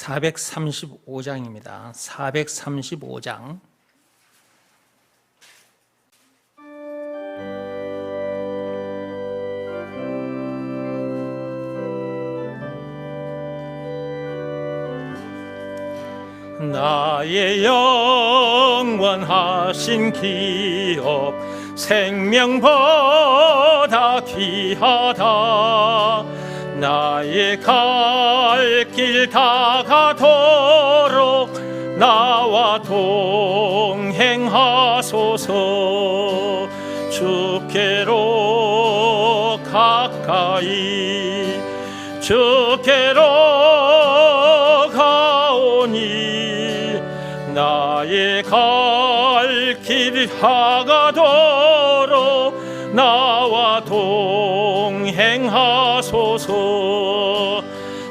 435장입니다. 435장. 나의 영원하신 기업 생명보다 귀하다. 나의 갈 길 다가도록 나와 동행하소서. 주께로 가까이 주께로 가오니 나의 갈 길 다가도록 나와 동행하소서.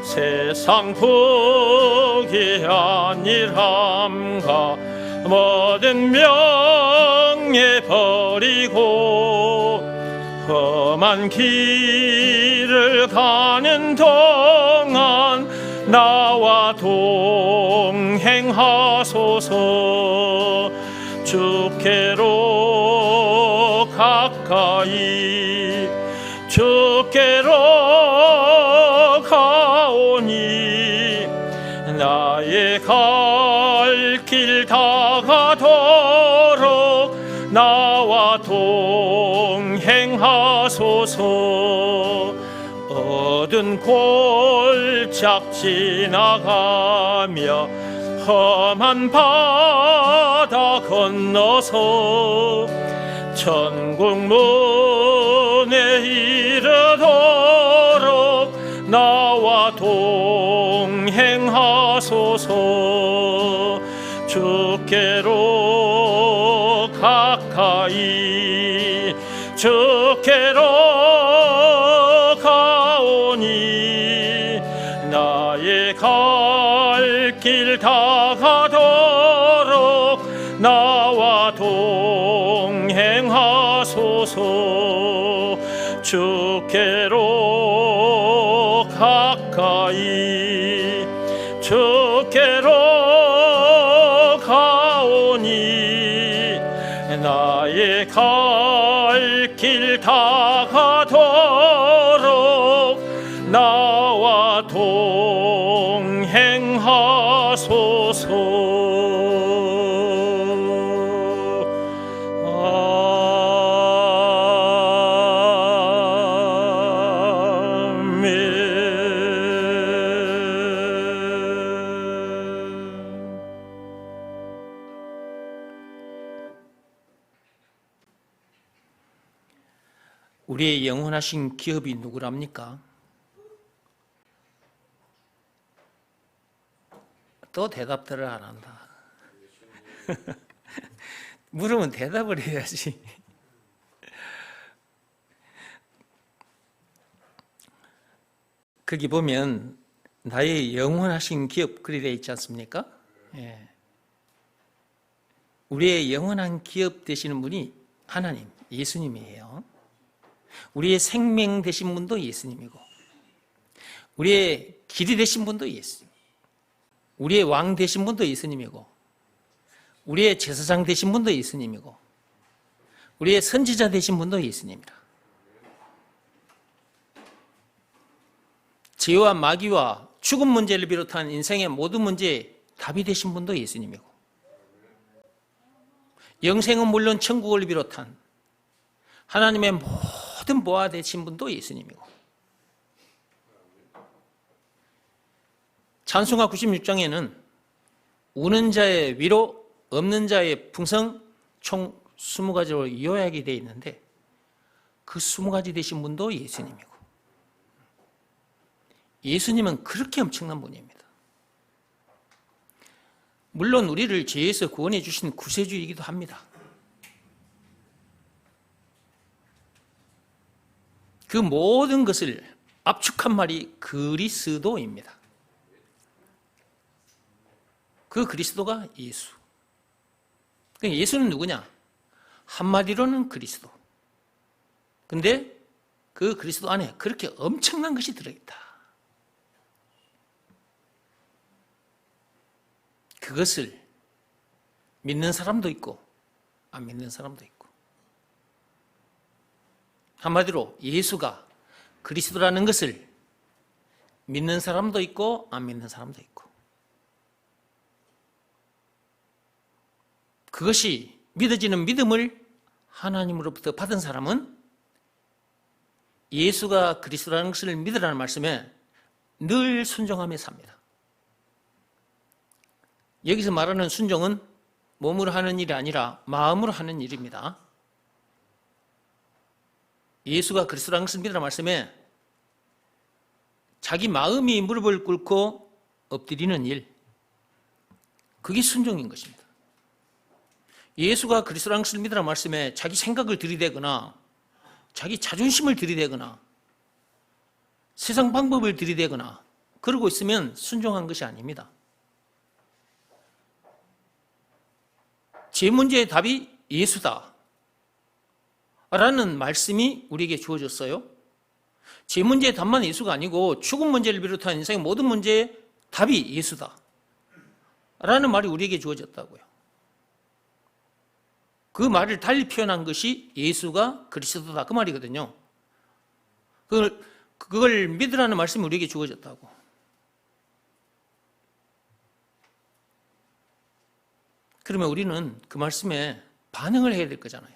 세상 복이 아니함과 모든 명예 버리고 험한 길을 가는 동안 나와 동행하소서. 주께로 가까이 주께로 가오니 나의 갈 길 다가도록 나와 동행하소서. 어두운 골짝 지나가며 험한 바다 건너서 천국 문에 이르도록 나와 동행하소서. 주께로 가까이 주께로 가오니 나의 갈 길 다가도록 나와 동행하소서. 주께로 가까이 주께로 가오니 나의 갈 길 다가도록 나와 동행하소서. 우리의 영원하신 기업이 누구랍니까? 또 대답들을 안 한다. 물으면 대답을 해야지. 거기 보면 나의 영원하신 기업 그리 되어 있지 않습니까? 예. 우리의 영원한 기업 되시는 분이 하나님, 예수님이에요. 우리의 생명 되신 분도 예수님이고 우리의 길이 되신 분도 예수님, 우리의 왕 되신 분도 예수님이고 우리의 제사장 되신 분도 예수님이고 우리의 선지자 되신 분도 예수님이라. 죄와 마귀와 죽음 문제를 비롯한 인생의 모든 문제에 답이 되신 분도 예수님이고 영생은 물론 천국을 비롯한 하나님의 모든 보아 되신 분도 예수님이고 찬송가 96장에는 우는 자의 위로, 없는 자의 풍성 총 20가지로 요약이 되어 있는데 그 20가지 되신 분도 예수님이고 예수님은 그렇게 엄청난 분입니다. 물론 우리를 죄에서 구원해 주신 구세주이기도 합니다. 그 모든 것을 압축한 말이 그리스도입니다. 그 그리스도가 예수. 예수는 누구냐? 한마디로는 그리스도. 근데 그 그리스도 안에 그렇게 엄청난 것이 들어있다. 그것을 믿는 사람도 있고 안 믿는 사람도 있고, 한마디로 예수가 그리스도라는 것을 믿는 사람도 있고 안 믿는 사람도 있고, 그것이 믿어지는 믿음을 하나님으로부터 받은 사람은 예수가 그리스도라는 것을 믿으라는 말씀에 늘 순종하며 삽니다. 여기서 말하는 순종은 몸으로 하는 일이 아니라 마음으로 하는 일입니다. 예수가 그리스도라는 것을 믿으라는 말씀에 자기 마음이 무릎을 꿇고 엎드리는 일, 그게 순종인 것입니다. 예수가 그리스도라는 것을 믿으라는 말씀에 자기 생각을 들이대거나 자기 자존심을 들이대거나 세상 방법을 들이대거나 그러고 있으면 순종한 것이 아닙니다. 제 문제의 답이 예수다 라는 말씀이 우리에게 주어졌어요. 제 문제의 답만 예수가 아니고 죽음 문제를 비롯한 인생의 모든 문제의 답이 예수다 라는 말이 우리에게 주어졌다고요. 그 말을 달리 표현한 것이 예수가 그리스도다 그 말이거든요. 그걸 믿으라는 말씀이 우리에게 주어졌다고. 그러면 우리는 그 말씀에 반응을 해야 될 거잖아요.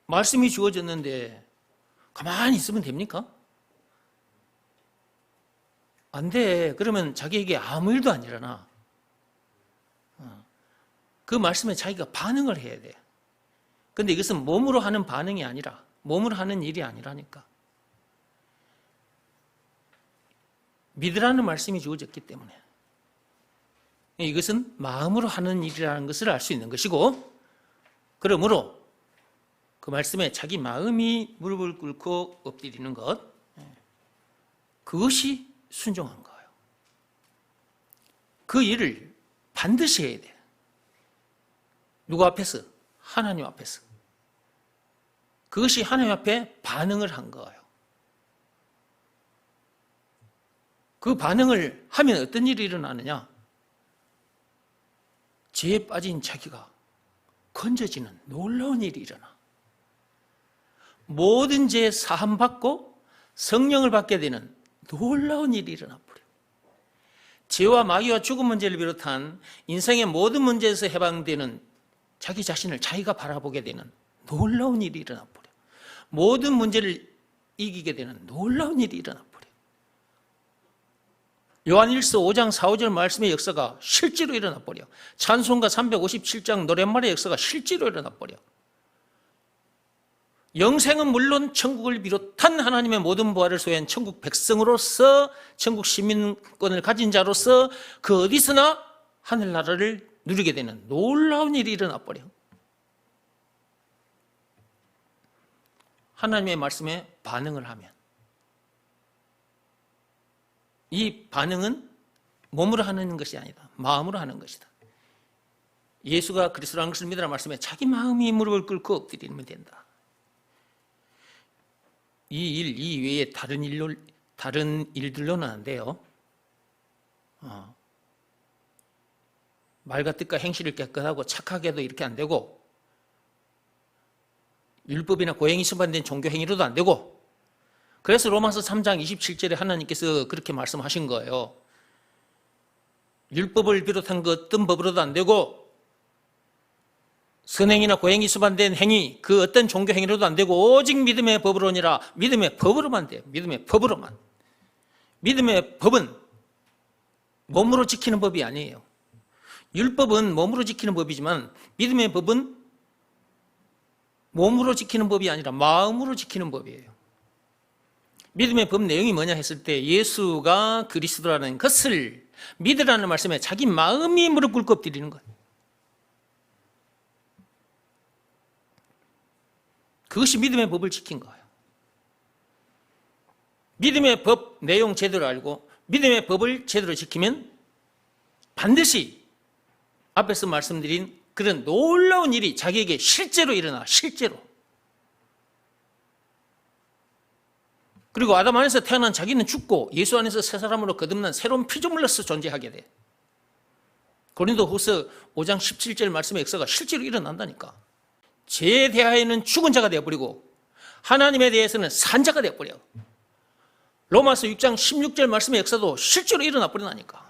말씀이 주어졌는데 가만히 있으면 됩니까? 안 돼. 그러면 자기에게 아무 일도 안 일어나. 그 말씀에 자기가 반응을 해야 돼. 그런데 이것은 몸으로 하는 반응이 아니라, 몸으로 하는 일이 아니라니까. 믿으라는 말씀이 주어졌기 때문에 이것은 마음으로 하는 일이라는 것을 알 수 있는 것이고, 그러므로 그 말씀에 자기 마음이 무릎을 꿇고 엎드리는 것, 그것이 순종한 거예요. 그 일을 반드시 해야 돼. 누구 앞에서? 하나님 앞에서. 그것이 하나님 앞에 반응을 한 거예요. 그 반응을 하면 어떤 일이 일어나느냐? 죄에 빠진 자기가 건져지는 놀라운 일이 일어나. 모든 죄 사함받고 성령을 받게 되는 놀라운 일이 일어나 버려. 죄와 마귀와 죽음 문제를 비롯한 인생의 모든 문제에서 해방되는 자기 자신을 자기가 바라보게 되는 놀라운 일이 일어나 버려. 모든 문제를 이기게 되는 놀라운 일이 일어나 버려. 요한일서 5장 4, 5절 말씀의 역사가 실제로 일어나 버려. 찬송가 357장 노랫말의 역사가 실제로 일어나 버려. 영생은 물론 천국을 비롯한 하나님의 모든 부활을 소유한 천국 백성으로서, 천국 시민권을 가진 자로서 그 어디서나 하늘나라를 누리게 되는 놀라운 일이 일어나 버려. 하나님의 말씀에 반응을 하면, 이 반응은 몸으로 하는 것이 아니다. 마음으로 하는 것이다. 예수가 그리스도라는 것을 믿으라는 말씀에 자기 마음이 무릎을 꿇고 엎드리면 된다. 이 일 이외에 다른 일들로는 안 돼요. 말과 뜻과 행실을 깨끗하고 착하게도 이렇게 안 되고, 율법이나 고행이 수반된 종교 행위로도 안 되고, 그래서 로마서 3장 27절에 하나님께서 그렇게 말씀하신 거예요. 율법을 비롯한 그 어떤 법으로도 안 되고, 선행이나 고행이 수반된 행위, 그 어떤 종교 행위로도 안 되고, 오직 믿음의 법으로니라. 믿음의 법으로만 돼요. 믿음의 법으로만. 믿음의 법은 몸으로 지키는 법이 아니에요. 율법은 몸으로 지키는 법이지만 믿음의 법은 몸으로 지키는 법이 아니라 마음으로 지키는 법이에요. 믿음의 법 내용이 뭐냐 했을 때 예수가 그리스도라는 것을 믿으라는 말씀에 자기 마음이 무릎 꿇고 엎드리는 거예요. 그것이 믿음의 법을 지킨 거예요. 믿음의 법 내용 제대로 알고 믿음의 법을 제대로 지키면 반드시 앞에서 말씀드린 그런 놀라운 일이 자기에게 실제로 일어나, 실제로. 그리고 아담 안에서 태어난 자기는 죽고 예수 안에서 새 사람으로 거듭난 새로운 피조물로서 존재하게 돼. 고린도후서 5장 17절 말씀의 역사가 실제로 일어난다니까. 죄에 대하여는 죽은 자가 되어버리고 하나님에 대해서는 산 자가 되어버려. 로마서 6장 16절 말씀의 역사도 실제로 일어나 버린다니까.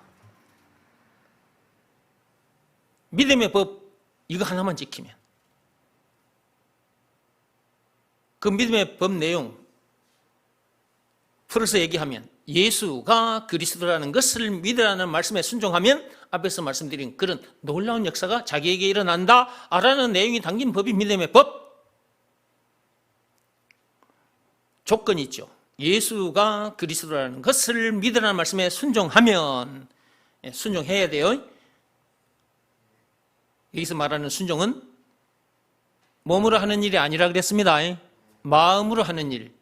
믿음의 법 이거 하나만 지키면, 그 믿음의 법 내용 풀어서 얘기하면 예수가 그리스도라는 것을 믿으라는 말씀에 순종하면 앞에서 말씀드린 그런 놀라운 역사가 자기에게 일어난다라는 내용이 담긴 법이 믿음의 법. 조건이 있죠. 예수가 그리스도라는 것을 믿으라는 말씀에 순종하면, 순종해야 돼요. 여기서 말하는 순종은 몸으로 하는 일이 아니라 그랬습니다. 마음으로 하는 일.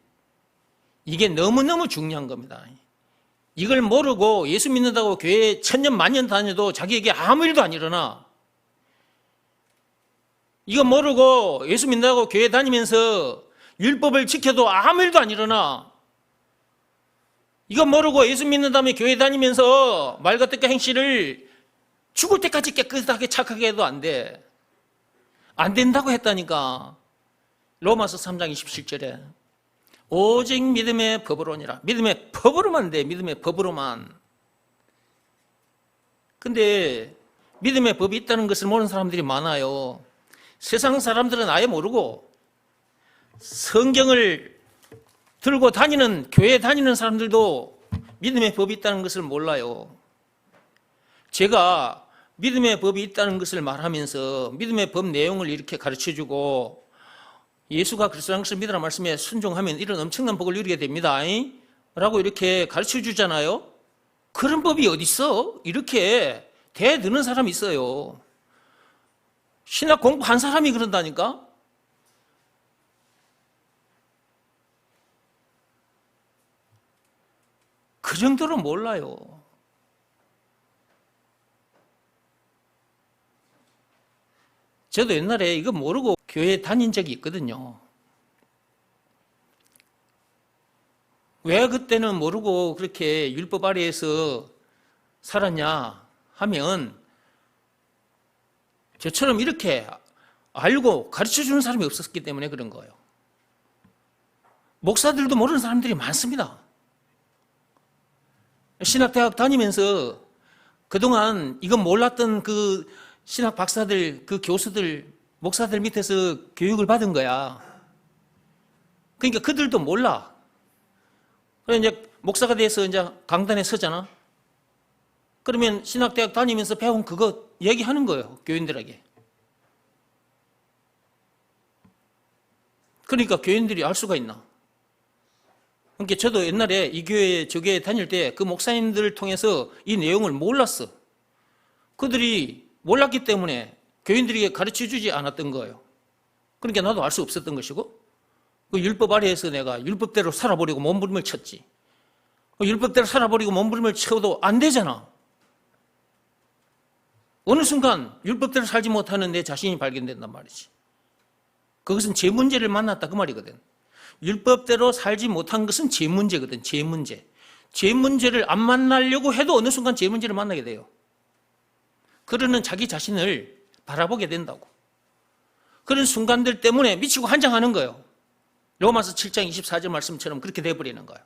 이게 너무너무 중요한 겁니다. 이걸 모르고 예수 믿는다고 교회 천년 만년 다녀도 자기에게 아무 일도 안 일어나. 이거 모르고 예수 믿는다고 교회 다니면서 율법을 지켜도 아무 일도 안 일어나. 이거 모르고 예수 믿는다며 교회 다니면서 말과 뜻과 행실을 죽을 때까지 깨끗하게 착하게 해도 안 돼. 안 된다고 했다니까. 로마서 3장 27절에 오직 믿음의 법으로니라. 믿음의 법으로만 돼. 믿음의 법으로만. 근데 믿음의 법이 있다는 것을 모르는 사람들이 많아요. 세상 사람들은 아예 모르고 성경을 들고 다니는, 교회 다니는 사람들도 믿음의 법이 있다는 것을 몰라요. 제가 믿음의 법이 있다는 것을 말하면서 믿음의 법 내용을 이렇게 가르쳐주고 예수가 그리스도라는 것을 믿으라는 말씀에 순종하면 이런 엄청난 복을 누리게 됩니다 라고 이렇게 가르쳐주잖아요. 그런 법이 어디 있어? 이렇게 대드는 사람이 있어요. 신학 공부한 사람이 그런다니까. 그 정도로 몰라요. 저도 옛날에 이거 모르고 교회 다닌 적이 있거든요. 왜 그때는 모르고 그렇게 율법 아래에서 살았냐 하면 저처럼 이렇게 알고 가르쳐주는 사람이 없었기 때문에 그런 거예요. 목사들도 모르는 사람들이 많습니다. 신학대학 다니면서 그동안 이건 몰랐던 그 신학 박사들, 그 교수들, 목사들 밑에서 교육을 받은 거야. 그러니까 그들도 몰라. 그래 이제 목사가 돼서 이제 강단에 서잖아. 그러면 신학대학 다니면서 배운 그거 얘기하는 거예요, 교인들에게. 그러니까 교인들이 알 수가 있나? 그러니까 저도 옛날에 이 교회, 저 교회 다닐 때 그 목사님들을 통해서 이 내용을 몰랐어. 그들이 몰랐기 때문에 교인들에게 가르쳐 주지 않았던 거예요. 그러니까 나도 알 수 없었던 것이고, 그 율법 아래에서 내가 율법대로 살아버리고 몸부림을 쳤지. 율법대로 살아버리고 몸부림을 쳐도 안 되잖아. 어느 순간 율법대로 살지 못하는 내 자신이 발견된단 말이지. 그것은 제 문제를 만났다 그 말이거든. 율법대로 살지 못한 것은 제 문제거든. 제 문제. 제 문제를 안 만나려고 해도 어느 순간 제 문제를 만나게 돼요. 그러는 자기 자신을 바라보게 된다고. 그런 순간들 때문에 미치고 환장하는 거예요. 로마서 7장 24절 말씀처럼 그렇게 돼버리는 거예요.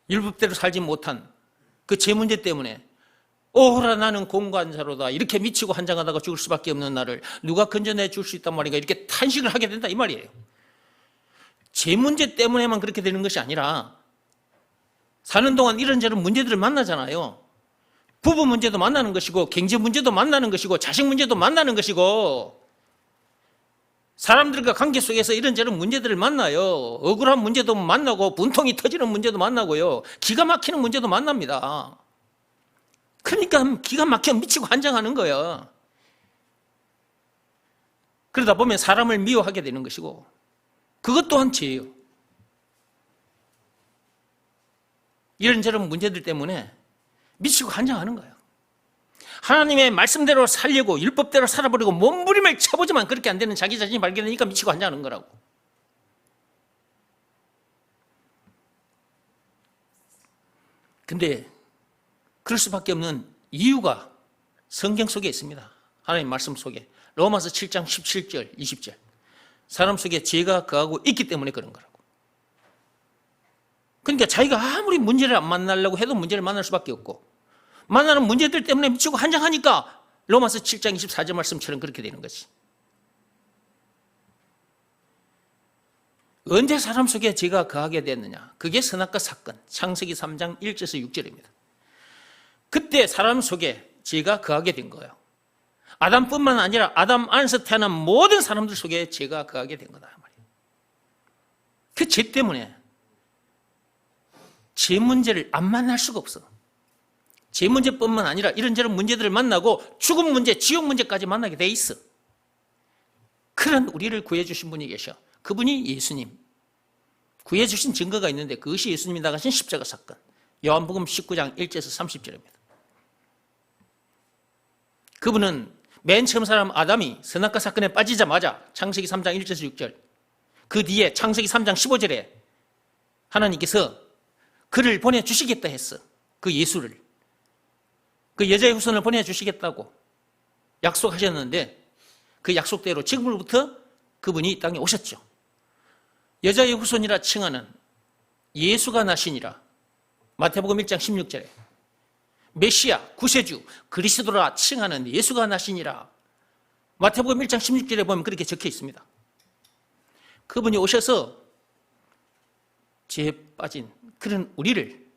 율법대로 살지 못한 그 제 문제 때문에 오호라 나는 공관자로다 이렇게 미치고 환장하다가 죽을 수밖에 없는 나를 누가 건져내 줄 수 있단 말인가 이렇게 탄식을 하게 된다 이 말이에요. 제 문제 때문에만 그렇게 되는 것이 아니라 사는 동안 이런저런 문제들을 만나잖아요. 부부 문제도 만나는 것이고 경제 문제도 만나는 것이고 자식 문제도 만나는 것이고 사람들과 관계 속에서 이런저런 문제들을 만나요. 억울한 문제도 만나고 분통이 터지는 문제도 만나고요. 기가 막히는 문제도 만납니다. 그러니까 기가 막혀 미치고 환장하는 거예요. 그러다 보면 사람을 미워하게 되는 것이고 그것 또한 죄예요. 이런저런 문제들 때문에 미치고 환장하는 거예요. 하나님의 말씀대로 살려고 율법대로 살아버리고 몸부림을 쳐보지만 그렇게 안 되는 자기 자신이 발견되니까 미치고 환장하는 거라고. 근데 그럴 수밖에 없는 이유가 성경 속에 있습니다. 하나님 말씀 속에. 로마서 7장 17절, 20절. 사람 속에 죄가 거하고 있기 때문에 그런 거라고. 그러니까 자기가 아무리 문제를 안 만나려고 해도 문제를 만날 수밖에 없고, 만나는 문제들 때문에 미치고 한장하니까 로마서 7장 24절 말씀처럼 그렇게 되는 거지. 언제 사람 속에 죄가 거하게 됐느냐? 그게 선악과 사건, 창세기 3장 1절에서 6절입니다. 그때 사람 속에 죄가 거하게 된 거예요. 아담뿐만 아니라 아담 안에서 태어난 모든 사람들 속에 죄가 거하게 된 거다 말이에요. 그 죄 때문에 죄 문제를 안 만날 수가 없어. 죄 문제뿐만 아니라 이런저런 문제들을 만나고 죽음 문제, 지옥 문제까지 만나게 돼 있어. 그런 우리를 구해주신 분이 계셔. 그분이 예수님. 구해주신 증거가 있는데 그것이 예수님이 나가신 십자가 사건. 요한복음 19장 1절에서 30절입니다. 그분은 맨 처음 사람 아담이 선악과 사건에 빠지자마자 창세기 3장 1절에서 6절, 그 뒤에 창세기 3장 15절에 하나님께서 그를 보내주시겠다 했어. 그 예수를. 그 여자의 후손을 보내주시겠다고 약속하셨는데 그 약속대로 지금부터 그분이 이 땅에 오셨죠. 여자의 후손이라 칭하는 예수가 나시니라. 마태복음 1장 16절에 메시아, 구세주, 그리스도라 칭하는 예수가 나시니라. 마태복음 1장 16절에 보면 그렇게 적혀 있습니다. 그분이 오셔서 죄에 빠진 그런 우리를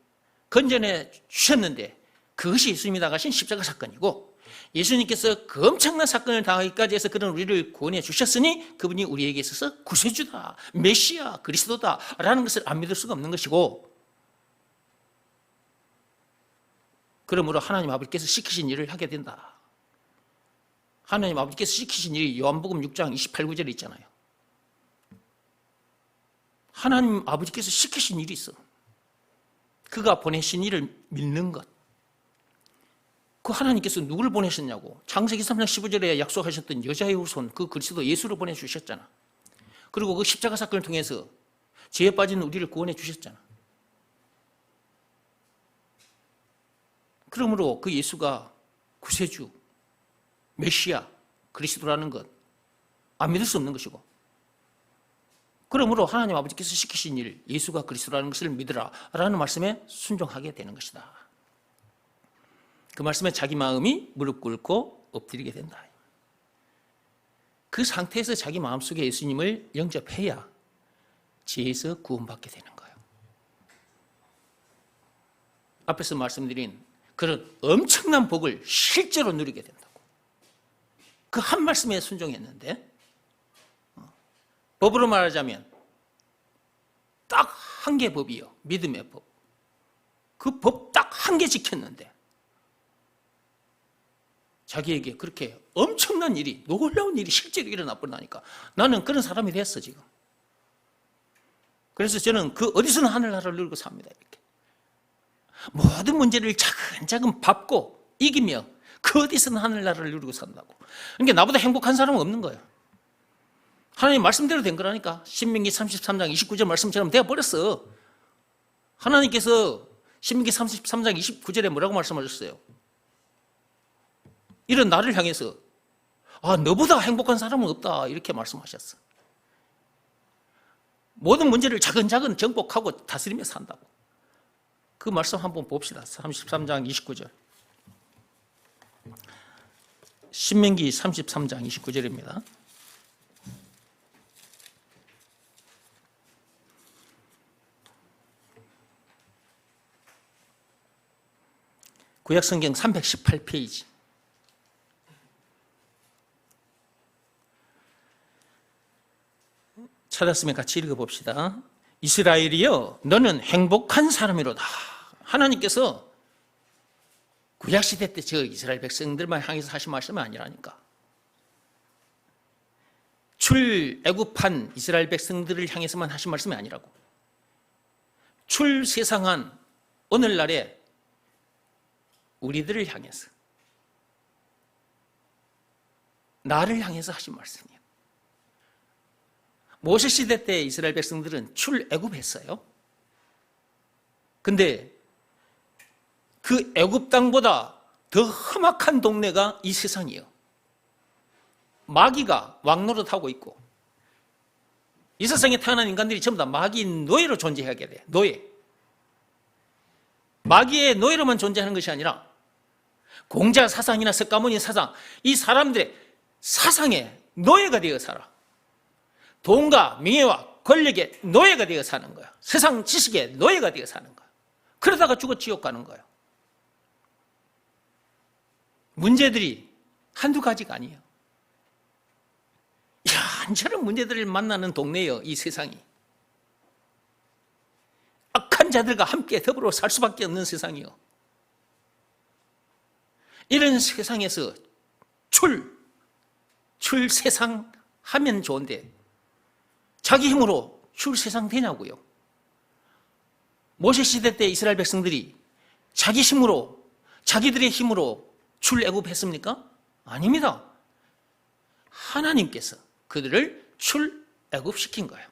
건져내 주셨는데 그것이 예수님이 나가신 십자가 사건이고, 예수님께서 그 엄청난 사건을 당하기까지 해서 그런 우리를 구원해 주셨으니 그분이 우리에게 있어서 구세주다, 메시아, 그리스도다 라는 것을 안 믿을 수가 없는 것이고, 그러므로 하나님 아버지께서 시키신 일을 하게 된다. 하나님 아버지께서 시키신 일이 요한복음 6장 28, 9절에 있잖아요. 하나님 아버지께서 시키신 일이 있어. 그가 보내신 일을 믿는 것. 그 하나님께서 누구를 보내셨냐고. 창세기 3장 15절에 약속하셨던 여자의 후손, 그 그리스도 예수를 보내주셨잖아. 그리고 그 십자가 사건을 통해서 죄에 빠진 우리를 구원해 주셨잖아. 그러므로 그 예수가 구세주, 메시아, 그리스도라는 것 안 믿을 수 없는 것이고, 그러므로 하나님 아버지께서 시키신 일, 예수가 그리스도라는 것을 믿으라 라는 말씀에 순종하게 되는 것이다. 그 말씀에 자기 마음이 무릎 꿇고 엎드리게 된다. 그 상태에서 자기 마음속에 예수님을 영접해야 죄에서 구원받게 되는 거예요. 앞에서 말씀드린 그런 엄청난 복을 실제로 누리게 된다고. 그 한 말씀에 순종했는데, 법으로 말하자면 딱 한 개 법이요. 믿음의 법. 그 법 딱 한 개 지켰는데 자기에게 그렇게 엄청난 일이, 놀라운 일이 실제로 일어나 버리니까 나는 그런 사람이 됐어 지금. 그래서 저는 그 어디서나 하늘나라를 누리고 삽니다. 이렇게 모든 문제를 차근차근 밟고 이기며 그 어디서나 하늘나라를 누리고 산다고. 그러니까 나보다 행복한 사람은 없는 거예요. 하나님 말씀대로 된 거라니까. 신명기 33장 29절 말씀처럼 되어버렸어. 하나님께서 신명기 33장 29절에 뭐라고 말씀하셨어요? 이런 나를 향해서 너보다 행복한 사람은 없다 이렇게 말씀하셨어. 모든 문제를 차근차근 정복하고 다스리며 산다고. 그 말씀 한번 봅시다. 33장 29절. 신명기 33장 29절입니다. 구약성경 318페이지. 찾았으면 같이 읽어봅시다. 이스라엘이여, 너는 행복한 사람이로다. 하나님께서 구약시대 때 저 이스라엘 백성들만 향해서 하신 말씀이 아니라니까. 출애굽한 이스라엘 백성들을 향해서만 하신 말씀이 아니라고. 출세상한 오늘날에 우리들을 향해서, 나를 향해서 하신 말씀이에요. 모세시대 때 이스라엘 백성들은 출애굽했어요. 근데 그 애굽 땅보다 더 험악한 동네가 이 세상이에요. 마귀가 왕노릇하고 있고, 이 세상에 태어난 인간들이 전부 다 마귀 노예로 존재하게 돼. 노예. 마귀의 노예로만 존재하는 것이 아니라 공자 사상이나 석가모니 사상, 이 사람들의 사상에 노예가 되어 살아. 돈과 명예와 권력의 노예가 되어 사는 거야. 세상 지식의 노예가 되어 사는 거야. 그러다가 죽어 지옥 가는 거예요. 문제들이 한두 가지가 아니에요. 이런저런 문제들을 만나는 동네예요, 이 세상이. 악한 자들과 함께 더불어 살 수밖에 없는 세상이요. 이런 세상에서 출세상 하면 좋은데 자기 힘으로 출세상 되냐고요. 모세 시대 때 이스라엘 백성들이 자기 힘으로, 자기들의 힘으로 출애굽했습니까? 아닙니다. 하나님께서 그들을 출애굽시킨 거예요.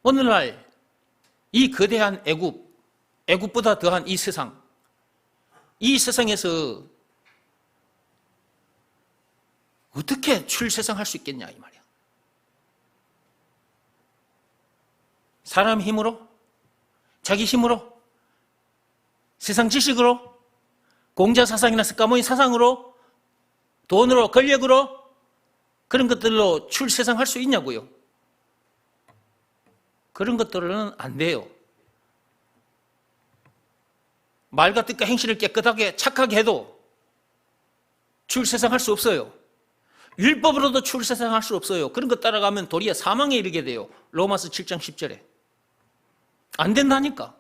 오늘날 이 거대한 애굽보다 더한 이 세상, 이 세상에서 어떻게 출세상할 수 있겠냐 이 말이야. 사람 힘으로, 자기 힘으로, 세상 지식으로, 공자 사상이나 석가모니 사상으로, 돈으로, 권력으로, 그런 것들로 출세상할 수 있냐고요. 그런 것들은 안 돼요. 말과 뜻과 행실을 깨끗하게 착하게 해도 출세상할 수 없어요. 율법으로도 출세상할 수 없어요. 그런 것 따라가면 도리어 사망에 이르게 돼요. 로마서 7장 10절에. 안 된다니까.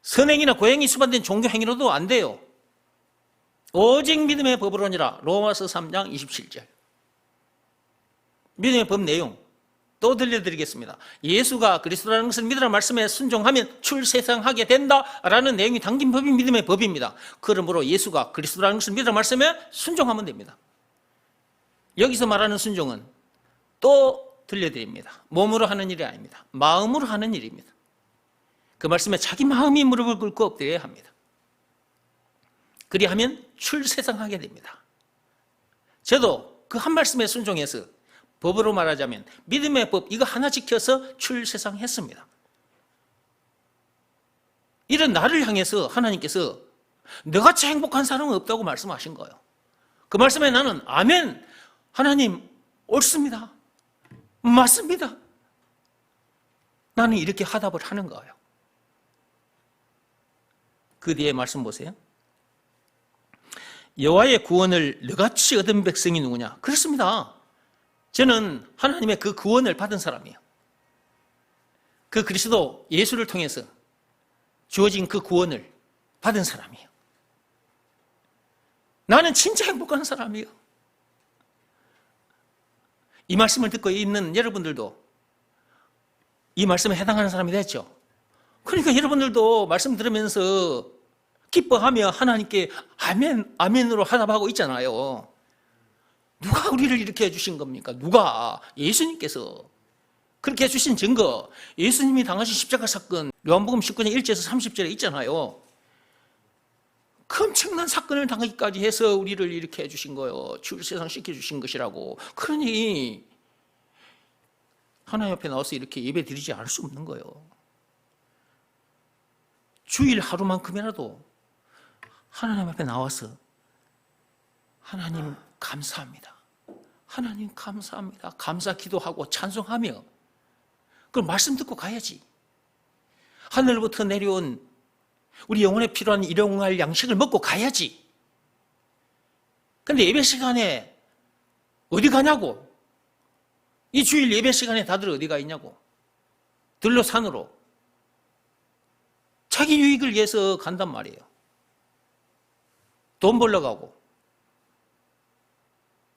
선행이나 고행이 수반된 종교 행위로도 안 돼요. 오직 믿음의 법으로니라. 로마서 3장 27절. 믿음의 법 내용 또 들려드리겠습니다. 예수가 그리스도라는 것을 믿으라는 말씀에 순종하면 출세상하게 된다라는 내용이 담긴 법이 믿음의 법입니다. 그러므로 예수가 그리스도라는 것을 믿으라는 말씀에 순종하면 됩니다. 여기서 말하는 순종은 또 들려드립니다. 몸으로 하는 일이 아닙니다. 마음으로 하는 일입니다. 그 말씀에 자기 마음이 무릎을 꿇고 엎드려야 합니다. 그리하면 출세상하게 됩니다. 저도 그 한 말씀에 순종해서 법으로 말하자면 믿음의 법 이거 하나 지켜서 출세상했습니다. 이런 나를 향해서 하나님께서 너같이 행복한 사람은 없다고 말씀하신 거예요. 그 말씀에 나는 아멘, 하나님 옳습니다, 맞습니다, 나는 이렇게 화답을 하는 거예요. 그 뒤에 말씀 보세요. 여호와의 구원을 너같이 얻은 백성이 누구냐? 그렇습니다. 저는 하나님의 그 구원을 받은 사람이에요. 그 그리스도 예수를 통해서 주어진 그 구원을 받은 사람이에요. 나는 진짜 행복한 사람이에요. 이 말씀을 듣고 있는 여러분들도 이 말씀에 해당하는 사람이 됐죠. 그러니까 여러분들도 말씀 들으면서 기뻐하며 하나님께 아멘, 아멘으로 화답하고 있잖아요. 누가 우리를 이렇게 해주신 겁니까? 누가? 예수님께서. 그렇게 해주신 증거, 예수님이 당하신 십자가 사건, 요한복음 19장 1절에서 30절에 있잖아요. 그 엄청난 사건을 당하기까지 해서 우리를 이렇게 해주신 거예요. 출세상 시켜주신 것이라고. 그러니 하나님 앞에 나와서 이렇게 예배 드리지 않을 수 없는 거예요. 주일 하루만큼이라도 하나님 앞에 나와서 하나님 감사합니다, 하나님 감사합니다, 감사 기도하고 찬송하며 그걸 말씀 듣고 가야지. 하늘부터 내려온 우리 영혼에 필요한 일용할 양식을 먹고 가야지. 근데 예배 시간에 어디 가냐고. 이 주일 예배 시간에 다들 어디 가 있냐고. 들로 산으로 자기 유익을 위해서 간단 말이에요. 돈 벌러 가고.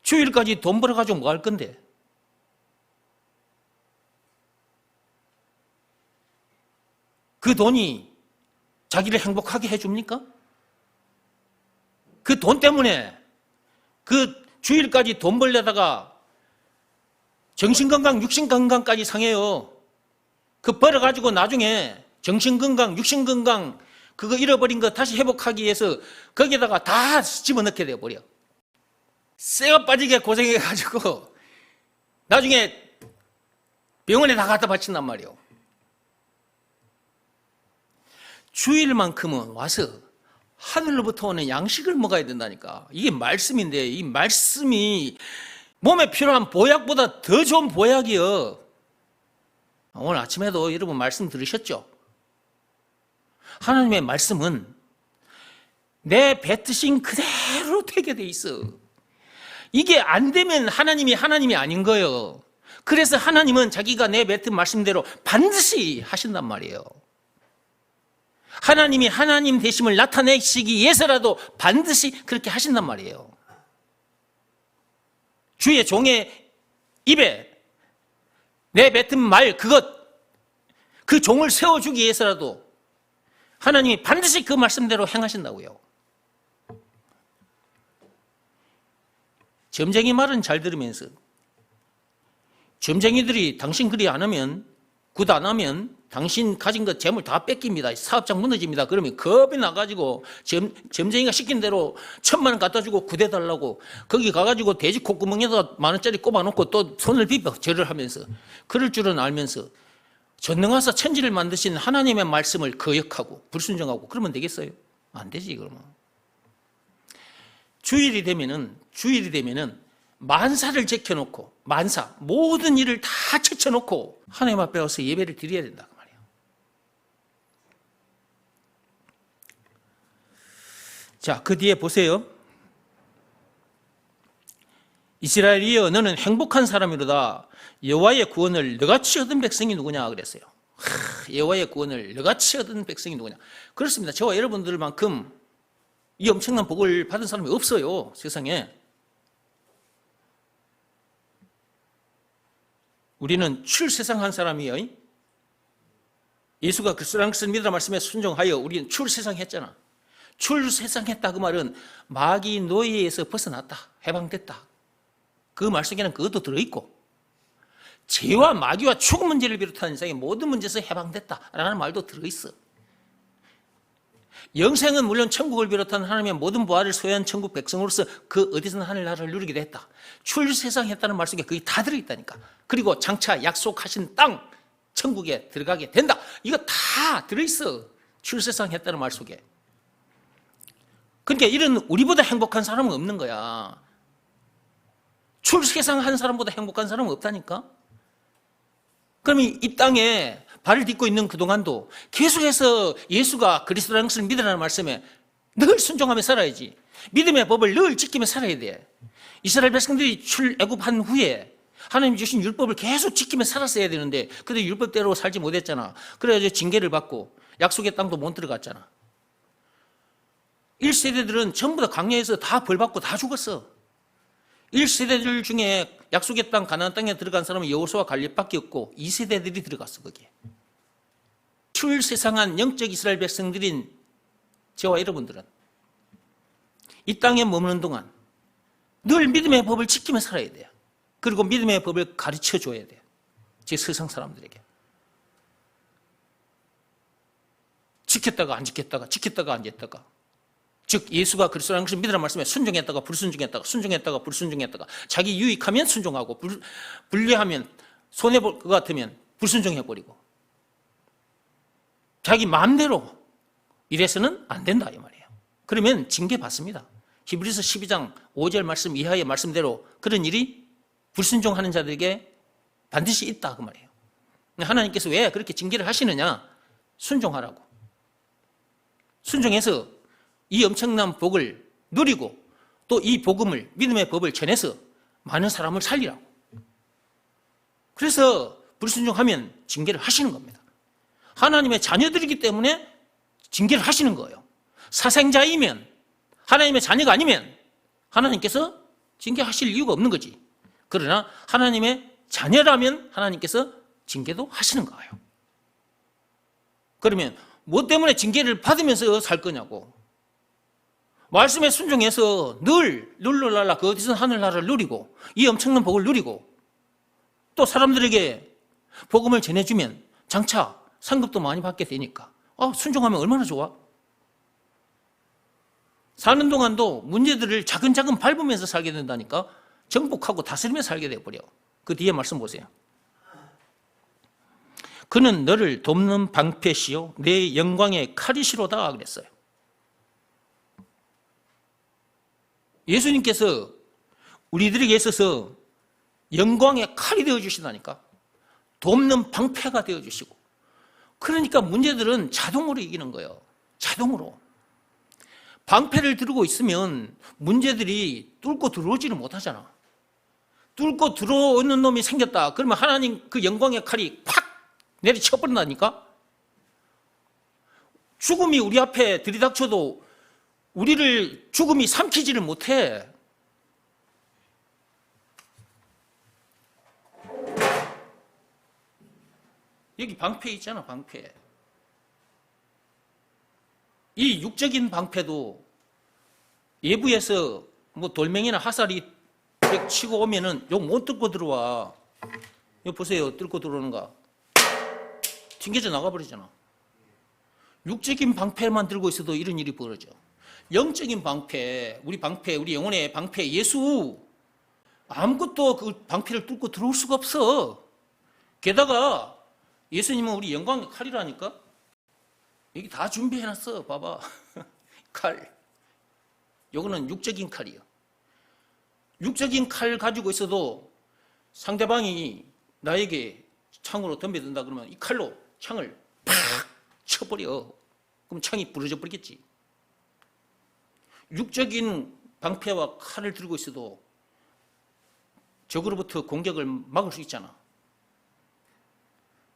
주일까지 돈 벌어가지고 뭐 할 건데? 그 돈이 자기를 행복하게 해줍니까? 그 돈 때문에 그 주일까지 돈 벌려다가 정신건강, 육신건강까지 상해요. 그 벌어가지고 나중에 정신건강, 육신건강 그거 잃어버린 거 다시 회복하기 위해서 거기에다가 다 집어넣게 돼버려. 쇠가 빠지게 고생해가지고 나중에 병원에 다 갖다 바친단 말이에요. 주일만큼은 와서 하늘로부터 오는 양식을 먹어야 된다니까. 이게 말씀인데 이 말씀이 몸에 필요한 보약보다 더 좋은 보약이요. 오늘 아침에도 여러분 말씀 들으셨죠? 하나님의 말씀은 내 뱉으신 그대로 되게 돼 있어. 이게 안 되면 하나님이 아닌 거예요. 그래서 하나님은 자기가 내 뱉은 말씀대로 반드시 하신단 말이에요. 하나님이 하나님 되심을 나타내시기 위해서라도 반드시 그렇게 하신단 말이에요. 주의 종의 입에 내 뱉은 말 그 종을 세워주기 위해서라도 하나님이 반드시 그 말씀대로 행하신다고요. 점쟁이 말은 잘 들으면서 점쟁이들이 당신 그리 안 하면 굿 안 하면 당신 가진 것 재물 다 뺏깁니다. 사업장 무너집니다. 그러면 겁이 나가지고 점쟁이가 시킨 대로 1,000만 원 갖다 주고 굿해달라고 거기 가가지고 돼지 콧구멍에다 10,000원짜리 꼽아놓고 또 손을 비벼 절을 하면서 그럴 줄은 알면서 전능하사 천지를 만드신 하나님의 말씀을 거역하고 불순종하고 그러면 되겠어요? 안 되지 그러면. 주일이 되면은 만사를 제켜놓고 모든 일을 다 제쳐놓고 하나님 앞에 와서 예배를 드려야 된다 그 말이에요. 자, 그 뒤에 보세요. 이스라엘이여 너는 행복한 사람이로다. 여호와의 구원을 너같이 얻은 백성이 누구냐 그랬어요. 여호와의 구원을 너같이 얻은 백성이 누구냐. 그렇습니다. 저와 여러분들만큼 이 엄청난 복을 받은 사람이 없어요 세상에. 우리는 출세상한 사람이에요. 예수가 그리스도라는 것을 믿으라 말씀에 순종하여 우리는 출세상했잖아. 출세상했다 그 말은 마귀 노예에서 벗어났다, 해방됐다. 그 말 속에는 그것도 들어있고 죄와 마귀와 죽음 문제를 비롯한 인생의 모든 문제에서 해방됐다라는 말도 들어있어. 영생은 물론 천국을 비롯한 하나님의 모든 보화를 소유한 천국 백성으로서 그 어디서나 하늘나라를 누리게 됐다. 출세상했다는 말 속에 그게 다 들어있다니까. 그리고 장차 약속하신 땅 천국에 들어가게 된다. 이거 다 들어있어. 출세상했다는 말 속에. 그러니까 이런 우리보다 행복한 사람은 없는 거야. 출세상한 사람보다 행복한 사람은 없다니까. 그러면 이 땅에 발을 딛고 있는 그동안도 계속해서 예수가 그리스도라는 것을 믿으라는 말씀에 늘 순종하며 살아야지. 믿음의 법을 늘 지키며 살아야 돼. 이스라엘 백성들이 출애굽한 후에 하나님 주신 율법을 계속 지키며 살았어야 되는데 그들 율법대로 살지 못했잖아. 그래가지고 징계를 받고 약속의 땅도 못 들어갔잖아. 1세대들은 전부 다 광야에서 다 벌받고 다 죽었어. 1세대들 중에 약속의 땅 가나안 땅에 들어간 사람은 여호수아와 갈렙밖에 없고 2세대들이 들어갔어 거기에. 출세상한 영적 이스라엘 백성들인 저와 여러분들은 이 땅에 머무는 동안 늘 믿음의 법을 지키며 살아야 돼요. 그리고 믿음의 법을 가르쳐 줘야 돼요. 제 세상 사람들에게. 지켰다가 안 지켰다가 지켰다가 안 지켰다가. 즉 예수가 그리스도라는 것을 믿으라는 말씀에 순종했다가 불순종했다가 순종했다가 불순종했다가 자기 유익하면 순종하고 불리하면 손해볼 것 같으면 불순종해버리고 자기 마음대로 이래서는 안 된다 이 말이에요. 그러면 징계받습니다. 히브리서 12장 5절 말씀 이하의 말씀대로 그런 일이 불순종하는 자들에게 반드시 있다 그 말이에요. 하나님께서 왜 그렇게 징계를 하시느냐? 순종하라고. 순종해서 이 엄청난 복을 누리고 또 이 복음을 믿음의 법을 전해서 많은 사람을 살리라고. 그래서 불순종하면 징계를 하시는 겁니다. 하나님의 자녀들이기 때문에 징계를 하시는 거예요. 사생자이면 하나님의 자녀가 아니면 하나님께서 징계하실 이유가 없는 거지. 그러나 하나님의 자녀라면 하나님께서 징계도 하시는 거예요. 그러면 뭐 때문에 징계를 받으면서 살 거냐고. 말씀에 순종해서 늘 룰루랄라 그 어디서 하늘나라를 누리고 이 엄청난 복을 누리고 또 사람들에게 복음을 전해주면 장차 상급도 많이 받게 되니까 순종하면 얼마나 좋아? 사는 동안도 문제들을 차근차근 밟으면서 살게 된다니까. 정복하고 다스리며 살게 돼버려. 그 뒤에 말씀 보세요. 그는 너를 돕는 방패시요 내 영광의 칼이시로다 그랬어요. 예수님께서 우리들에게 있어서 영광의 칼이 되어주신다니까. 돕는 방패가 되어주시고. 그러니까 문제들은 자동으로 이기는 거예요. 자동으로. 방패를 들고 있으면 문제들이 뚫고 들어오지를 못하잖아. 뚫고 들어오는 놈이 생겼다. 그러면 하나님 그 영광의 칼이 팍 내리쳐버린다니까. 죽음이 우리 앞에 들이닥쳐도 우리를 죽음이 삼키지를 못해. 여기 방패 있잖아, 방패. 이 육적인 방패도 예부에서 뭐 돌멩이나 화살이 치고 오면은 요 못 뚫고 들어와. 요 보세요, 뚫고 들어오는 거. 튕겨져 나가버리잖아. 육적인 방패만 들고 있어도 이런 일이 벌어져. 영적인 방패, 우리 방패, 우리 영혼의 방패, 예수. 아무것도 그 방패를 뚫고 들어올 수가 없어. 게다가 예수님은 우리 영광의 칼이라니까? 여기 다 준비해놨어. 봐봐. 칼. 요거는 육적인 칼이요. 육적인 칼 가지고 있어도 상대방이 나에게 창으로 덤벼든다 그러면 이 칼로 창을 팍 쳐버려. 그럼 창이 부러져 버리겠지. 육적인 방패와 칼을 들고 있어도 적으로부터 공격을 막을 수 있잖아.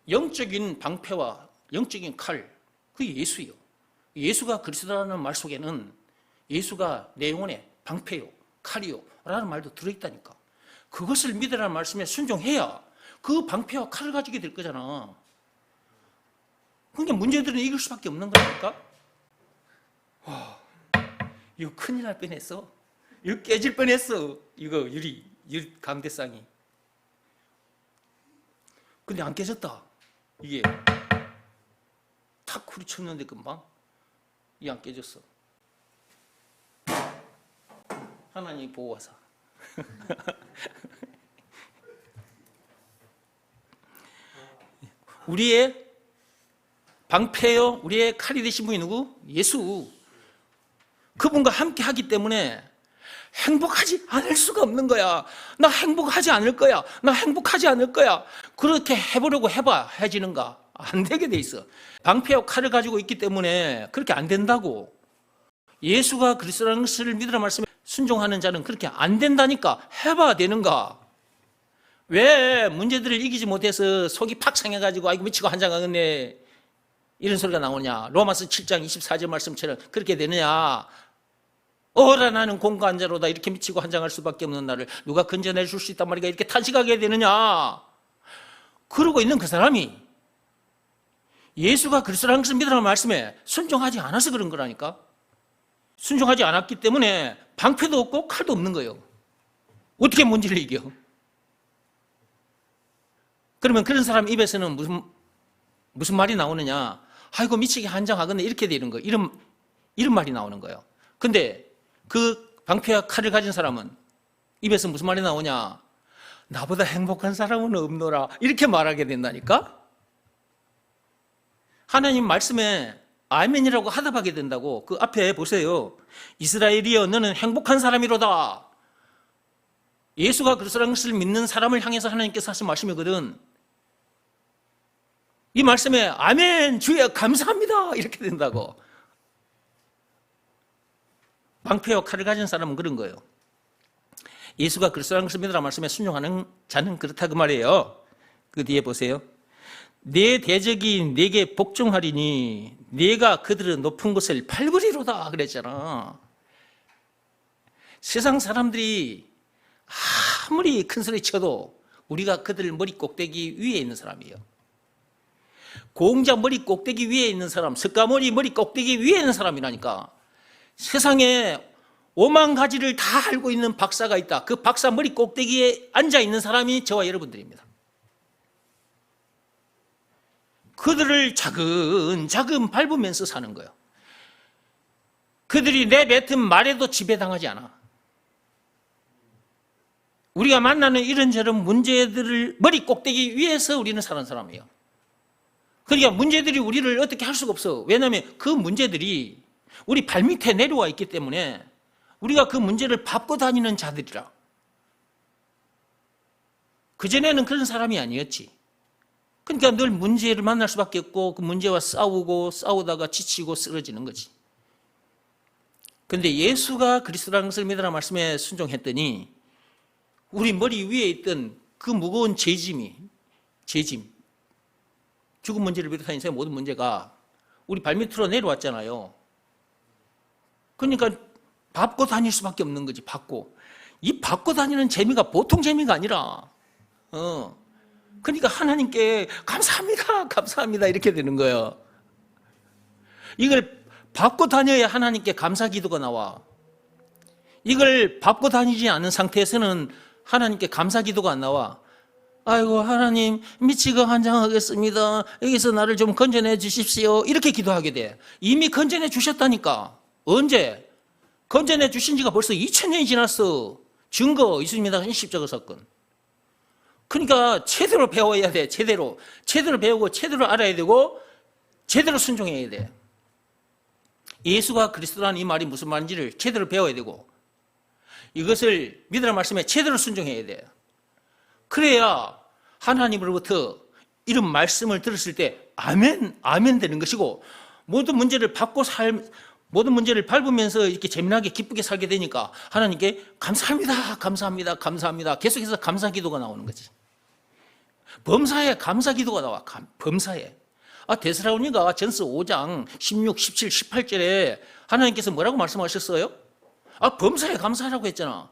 영적인 방패와 영적인 칼, 그게 예수예요. 예수가 그리스도라는 말 속에는 예수가 내 영혼의 방패요, 칼이요 라는 말도 들어있다니까. 그것을 믿으라는 말씀에 순종해야 그 방패와 칼을 가지게 될 거잖아. 그러니까 문제들은 이길 수밖에 없는 거니까. 와, 이거 큰일 날 뻔했어. 이거 깨질 뻔했어. 이거 유리 강대상이. 근데 안 깨졌다. 이게 탁 후리쳤는데 금방 이게 안 깨졌어. 하나님 보호하사. 우리의 방패요, 우리의 칼이 되신 분이 누구? 예수. 그분과 함께 하기 때문에 행복하지 않을 수가 없는 거야. 나 행복하지 않을 거야. 나 행복하지 않을 거야. 그렇게 해보려고 해봐. 해지는가? 안 되게 돼 있어. 방패와 칼을 가지고 있기 때문에 그렇게 안 된다고. 예수가 그리스도라는 것을 믿으라 말씀에 순종하는 자는 그렇게 안 된다니까. 해봐 되는가? 왜 문제들을 이기지 못해서 속이 팍 상해가지고 아이고 미치고 한장하겠네 이런 소리가 나오냐? 로마서 7장 24절 말씀처럼 그렇게 되느냐? 어라 나는 공고한 자로다 이렇게 미치고 한장할 수밖에 없는 나를 누가 건져내 줄 수 있단 말이야 이렇게 탄식하게 되느냐? 그러고 있는 그 사람이 예수가 그리스도라는 것을 믿으라는 말씀에 순종하지 않아서 그런 거라니까. 순종하지 않았기 때문에 방패도 없고 칼도 없는 거예요. 어떻게 문제를 이겨? 그러면 그런 사람 입에서는 무슨 말이 나오느냐? 아이고 미치게 한장하겠네 이렇게 되는 거예요. 이런 말이 나오는 거예요. 근데 그 방패와 칼을 가진 사람은 입에서 무슨 말이 나오냐? 나보다 행복한 사람은 없노라 이렇게 말하게 된다니까. 하나님 말씀에 아멘이라고 하답하게 된다고. 그 앞에 보세요. 이스라엘이여 너는 행복한 사람이로다. 예수가 그리스도라는 것을 믿는 사람을 향해서 하나님께서 하신 말씀이거든. 이 말씀에 아멘 주여 감사합니다 이렇게 된다고. 방패와 칼을 가진 사람은 그런 거예요. 예수가 그리스도라는 것을 믿으라 말씀에 순종하는 자는 그렇다 그 말이에요. 그 뒤에 보세요. 내 대적이 내게 복종하리니 내가 그들의 높은 곳을 밟으리로다 그랬잖아. 세상 사람들이 아무리 큰 소리 쳐도 우리가 그들 머리 꼭대기 위에 있는 사람이에요. 공자 머리 꼭대기 위에 있는 사람, 석가모니 머리 꼭대기 위에 있는 사람이라니까. 세상에 5만 가지를 다 알고 있는 박사가 있다. 그 박사 머리 꼭대기에 앉아 있는 사람이 저와 여러분들입니다. 그들을 자근자근 밟으면서 사는 거예요. 그들이 내뱉은 말에도 지배당하지 않아. 우리가 만나는 이런저런 문제들을 머리 꼭대기 위에서 우리는 사는 사람이에요. 그러니까 문제들이 우리를 어떻게 할 수가 없어. 왜냐하면 그 문제들이 우리 발밑에 내려와 있기 때문에 우리가 그 문제를 밟고 다니는 자들이라. 그전에는 그런 사람이 아니었지. 그러니까 늘 문제를 만날 수밖에 없고 그 문제와 싸우다가 지치고 쓰러지는 거지. 그런데 예수가 그리스도라는 것을 믿으라 말씀에 순종했더니 우리 머리 위에 있던 그 무거운 죄짐, 죽은 문제를 비롯한 인생의 모든 문제가 우리 발밑으로 내려왔잖아요. 그러니까 밟고 다닐 수밖에 없는 거지. 이 밟고 다니는 재미가 보통 재미가 아니라 그러니까 하나님께 감사합니다 이렇게 되는 거예요. 이걸 밟고 다녀야 하나님께 감사 기도가 나와. 이걸 밟고 다니지 않은 상태에서는 하나님께 감사 기도가 안 나와. 아이고 하나님 미치고 환장하겠습니다. 여기서 나를 좀 건져내 주십시오. 이렇게 기도하게 돼. 이미 건져내 주셨다니까. 언제? 건져내 주신 지가 벌써 2000년이 지났어. 증거 예수님이 당하신 십자가 사건. 그러니까 제대로 배워야 돼. 제대로 배우고 제대로 알아야 되고 제대로 순종해야 돼. 예수가 그리스도라는 이 말이 무슨 말인지를 제대로 배워야 되고 이것을 믿으라 말씀에 제대로 순종해야 돼요. 그래야 하나님으로부터 이런 말씀을 들었을 때 아멘 되는 것이고 모든 문제를 밟으면서 이렇게 재미나게 기쁘게 살게 되니까 하나님께 감사합니다 계속해서 감사 기도가 나오는 거지. 범사에 감사 기도가 나와. 범사에. 데살로니가 전서 5장 16, 17, 18절에 하나님께서 뭐라고 말씀하셨어요? 범사에 감사하라고 했잖아.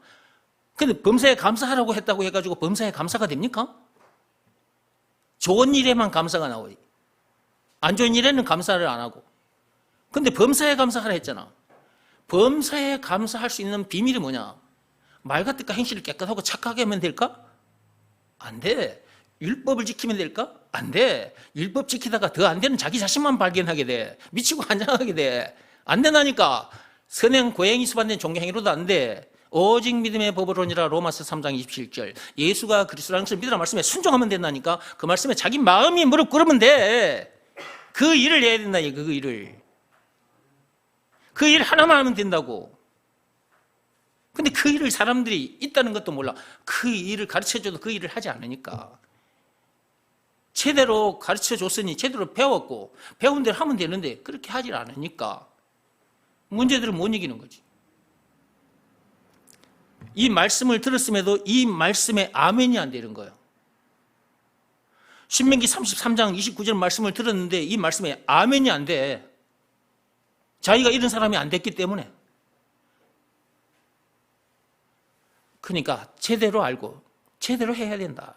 근데 범사에 감사하라고 했다고 해가지고 범사에 감사가 됩니까? 좋은 일에만 감사가 나오지. 안 좋은 일에는 감사를 안 하고. 근데 범사에 감사하라 했잖아. 범사에 감사할 수 있는 비밀이 뭐냐? 말과 뜻과 행실을 깨끗하고 착하게 하면 될까? 안 돼. 율법을 지키면 될까? 안 돼. 율법 지키다가 더 안 되는 자기 자신만 발견하게 돼. 미치고 환장하게 돼. 안 된다니까. 선행, 고행이 수반된 종교행위로도 안 돼. 오직 믿음의 법으로니라 로마서 3장 27절. 예수가 그리스도라는 것을 믿으라 말씀에 순종하면 된다니까. 그 말씀에 자기 마음이 무릎 꿇으면 돼. 그 일을 해야 된다. 그 일을. 그 일 하나만 하면 된다고. 근데 그 일을 사람들이 있다는 것도 몰라. 그 일을 가르쳐줘도 그 일을 하지 않으니까. 제대로 가르쳐줬으니 제대로 배웠고 배운 대로 하면 되는데 그렇게 하지 않으니까 문제들을 못 이기는 거지. 이 말씀을 들었음에도 이 말씀에 아멘이 안 되는 거예요. 신명기 33장 29절 말씀을 들었는데 이 말씀에 아멘이 안 돼. 자기가 이런 사람이 안 됐기 때문에. 그러니까 제대로 알고 제대로 해야 된다.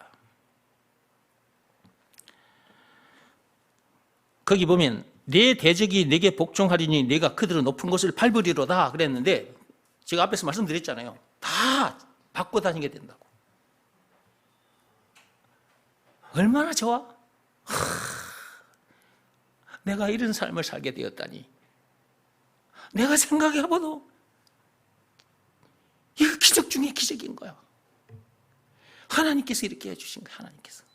거기 보면 내 대적이 내게 복종하리니 내가 그들의 높은 곳을 밟으리로다 그랬는데 제가 앞에서 말씀드렸잖아요. 다 받고 다니게 된다고. 얼마나 좋아? 내가 이런 삶을 살게 되었다니. 내가 생각해봐도 이거 기적 중에 기적인 거야. 하나님께서 이렇게 해주신 거야. 하나님께서.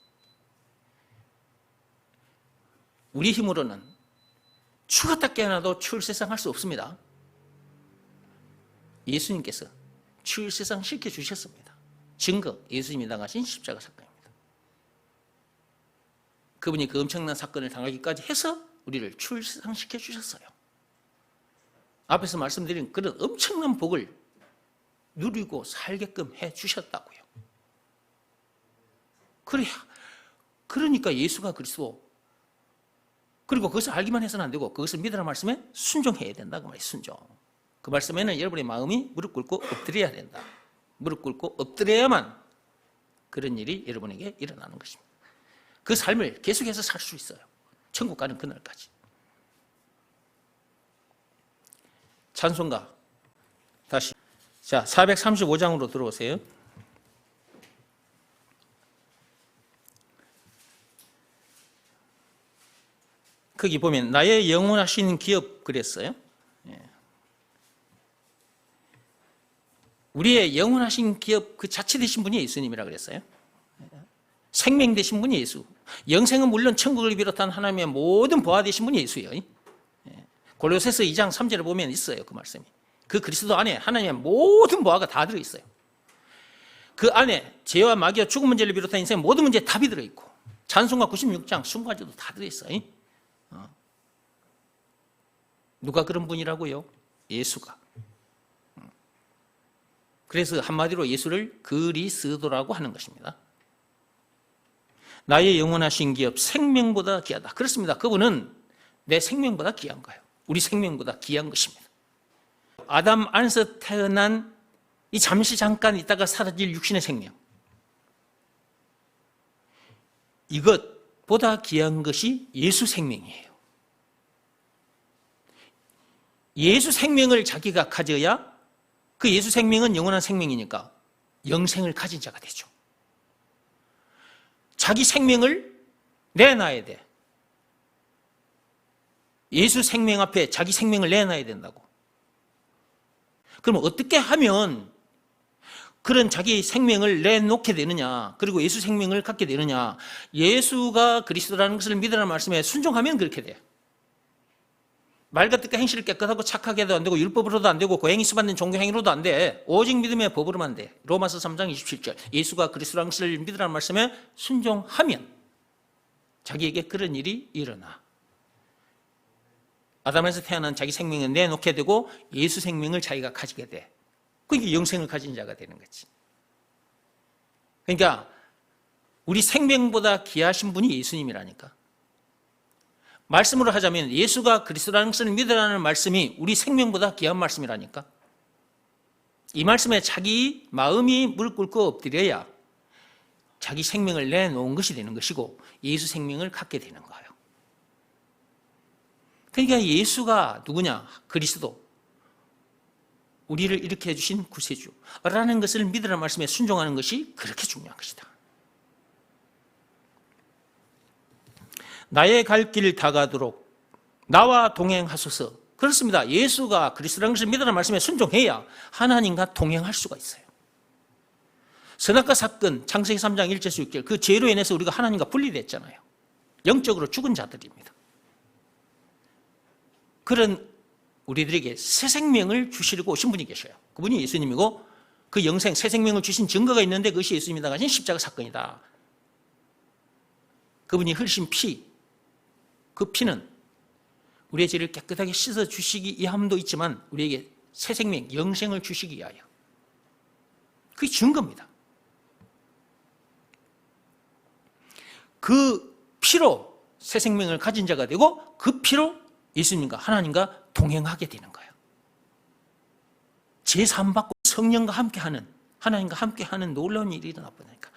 우리 힘으로는 죽었다 깨어나도 출세상할 수 없습니다. 예수님께서 출세상 시켜주셨습니다. 증거, 예수님이 당하신 십자가 사건입니다. 그분이 그 엄청난 사건을 당하기까지 해서 우리를 출세상 시켜주셨어요. 앞에서 말씀드린 그런 엄청난 복을 누리고 살게끔 해주셨다고요. 그러니까 예수가 그리스도. 그리고 그것을 알기만 해서는 안 되고 그것을 믿으라는 말씀에 순종해야 된다고 말이에요. 순종. 그 말씀에는 여러분의 마음이 무릎 꿇고 엎드려야 된다. 무릎 꿇고 엎드려야만 그런 일이 여러분에게 일어나는 것입니다. 그 삶을 계속해서 살 수 있어요. 천국 가는 그날까지. 찬송가 다시. 자, 435장으로 들어오세요. 거기 보면 나의 영원하신 기업 그랬어요. 우리의 영원하신 기업 그 자체 되신 분이 예수님이라 그랬어요. 생명 되신 분이 예수. 영생은 물론 천국을 비롯한 하나님의 모든 보화 되신 분이 예수예요. 골로새서 2장 3절에 보면 있어요. 그 말씀이. 그 그리스도 안에 하나님의 모든 보화가 다 들어있어요. 그 안에 죄와 마귀와 죽음 문제를 비롯한 인생의 모든 문제에 답이 들어있고 찬송가 96장 순간제도 다 들어있어요. 누가 그런 분이라고요? 예수가. 그래서 한마디로 예수를 그리스도라고 하는 것입니다. 나의 영원하신 기업 생명보다 귀하다. 그렇습니다. 그분은 내 생명보다 귀한 거예요. 우리 생명보다 귀한 것입니다. 아담 안에서 태어난 이 잠시 잠깐 있다가 사라질 육신의 생명, 이것보다 귀한 것이 예수 생명이에요. 예수 생명을 자기가 가져야 그 예수 생명은 영원한 생명이니까 영생을 가진 자가 되죠. 자기 생명을 내놔야 돼. 예수 생명 앞에 자기 생명을 내놔야 된다고. 그럼 어떻게 하면 그런 자기 생명을 내놓게 되느냐, 그리고 예수 생명을 갖게 되느냐? 예수가 그리스도라는 것을 믿으라는 말씀에 순종하면 그렇게 돼요. 말과 뜻과 행실을 깨끗하고 착하게 해도 안 되고 율법으로도 안 되고 고행이 수반된 종교행위로도 안 돼. 오직 믿음의 법으로만 돼. 로마서 3장 27절 예수가 그리스도라는 것을 믿으라는 말씀에 순종하면 자기에게 그런 일이 일어나. 아담에서 태어난 자기 생명을 내놓게 되고 예수 생명을 자기가 가지게 돼. 그러니까 영생을 가진 자가 되는 거지. 그러니까 우리 생명보다 귀하신 분이 예수님이라니까. 말씀으로 하자면 예수가 그리스도라는 것을 믿으라는 말씀이 우리 생명보다 귀한 말씀이라니까. 이 말씀에 자기 마음이 무릎 꿇고 엎드려야 자기 생명을 내놓은 것이 되는 것이고 예수 생명을 갖게 되는 거예요. 그러니까 예수가 누구냐? 그리스도. 우리를 일으켜 주신 구세주라는 것을 믿으라는 말씀에 순종하는 것이 그렇게 중요한 것이다. 나의 갈 길 다가도록 나와 동행하소서. 그렇습니다. 예수가 그리스도라는 것을 믿으라는 말씀에 순종해야 하나님과 동행할 수가 있어요. 선악과 사건, 창세기 3장 1절에서 6절, 그 죄로 인해서 우리가 하나님과 분리됐잖아요. 영적으로 죽은 자들입니다. 그런 우리들에게 새 생명을 주시려고 오신 분이 계셔요. 그분이 예수님이고 그 영생, 새 생명을 주신 증거가 있는데 그것이 예수님이 당하신 십자가 사건이다. 그분이 흘리신 피, 그 피는 우리의 죄를 깨끗하게 씻어 주시기 위함도 있지만 우리에게 새 생명, 영생을 주시기 위하여. 그게 증거입니다. 그 피로 새 생명을 가진 자가 되고 그 피로 예수님과 하나님과 동행하게 되는 거예요. 제사함받고 성령과 함께하는, 하나님과 함께하는 놀라운 일이 일어나 버리니까.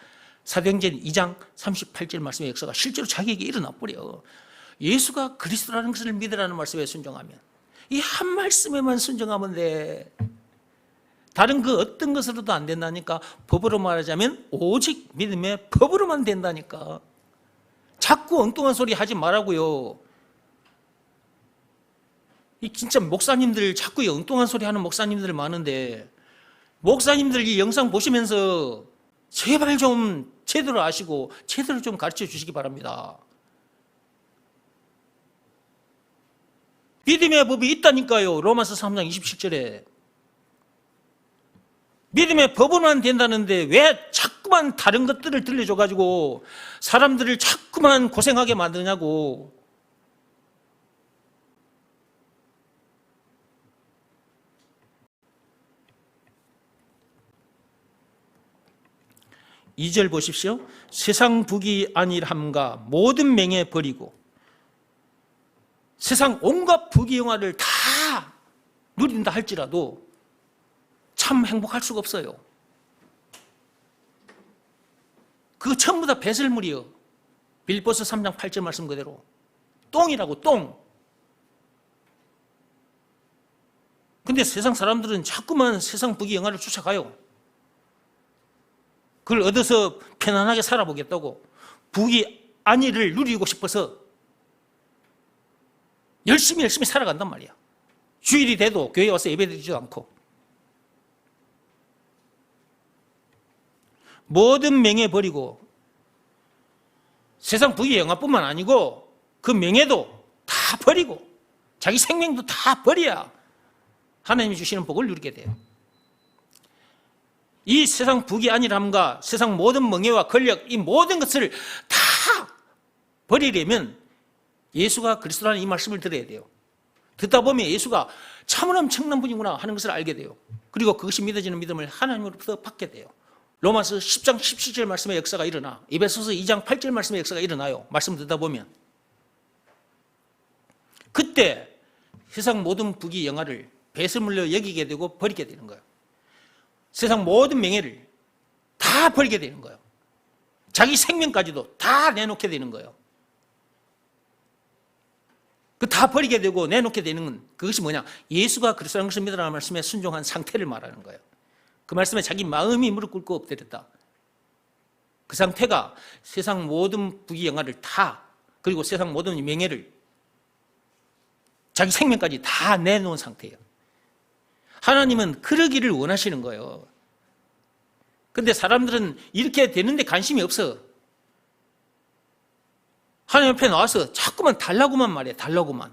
사도행전 2장 38절 말씀의 역사가 실제로 자기에게 일어나 버려. 예수가 그리스도라는 것을 믿으라는 말씀에 순종하면, 이 한 말씀에만 순종하면 돼. 다른 그 어떤 것으로도 안 된다니까. 법으로 말하자면 오직 믿음의 법으로만 된다니까. 자꾸 엉뚱한 소리 하지 말라고요. 이 진짜 목사님들 자꾸 엉뚱한 소리 하는 목사님들 많은데, 목사님들 이 영상 보시면서 제발 좀 제대로 아시고 제대로 좀 가르쳐 주시기 바랍니다. 믿음의 법이 있다니까요. 로마서 3장 27절에. 믿음의 법으로만 된다는데 왜 자꾸만 다른 것들을 들려줘가지고 사람들을 자꾸만 고생하게 만드냐고. 이 절 보십시오. 세상 북이 아니함과 모든 맹에 버리고 세상 온갖 부귀영화를 다 누린다 할지라도 참 행복할 수가 없어요. 그거 전부 다 배설물이요. 빌보서 3장 8절 말씀 그대로 똥이라고, 똥. 근데 세상 사람들은 자꾸만 세상 부귀영화를 쫓아가요. 그걸 얻어서 편안하게 살아보겠다고, 부귀 안위를 누리고 싶어서 열심히 살아간단 말이야. 주일이 돼도 교회에 와서 예배드리지도 않고. 모든 명예 버리고 세상 부귀 영화뿐만 아니고 그 명예도 다 버리고 자기 생명도 다 버려야 하나님이 주시는 복을 누리게 돼요. 이 세상 부귀 안일함과 세상 모든 명예와 권력, 이 모든 것을 다 버리려면 예수가 그리스도라는 이 말씀을 들어야 돼요. 듣다 보면 예수가 참으로 엄청난 분이구나 하는 것을 알게 돼요. 그리고 그것이 믿어지는 믿음을 하나님으로부터 받게 돼요. 로마서 10장 17절 말씀의 역사가 일어나, 에베소서 2장 8절 말씀의 역사가 일어나요. 말씀 듣다 보면 그때 세상 모든 부귀 영화를 배설물로 여기게 되고 버리게 되는 거예요. 세상 모든 명예를 다 버리게 되는 거예요. 자기 생명까지도 다 내놓게 되는 거예요. 그 다 버리게 되고 내놓게 되는 건 그것이 뭐냐? 예수가 그리스도라는 것을 믿으라는 말씀에 순종한 상태를 말하는 거예요. 그 말씀에 자기 마음이 무릎 꿇고 엎드렸다. 그 상태가 세상 모든 부귀 영화를 다, 그리고 세상 모든 명예를, 자기 생명까지 다 내놓은 상태예요. 하나님은 그러기를 원하시는 거예요. 근데 사람들은 이렇게 되는데 관심이 없어. 하나님 앞에 나와서 자꾸만 달라고만 말해. 달라고만.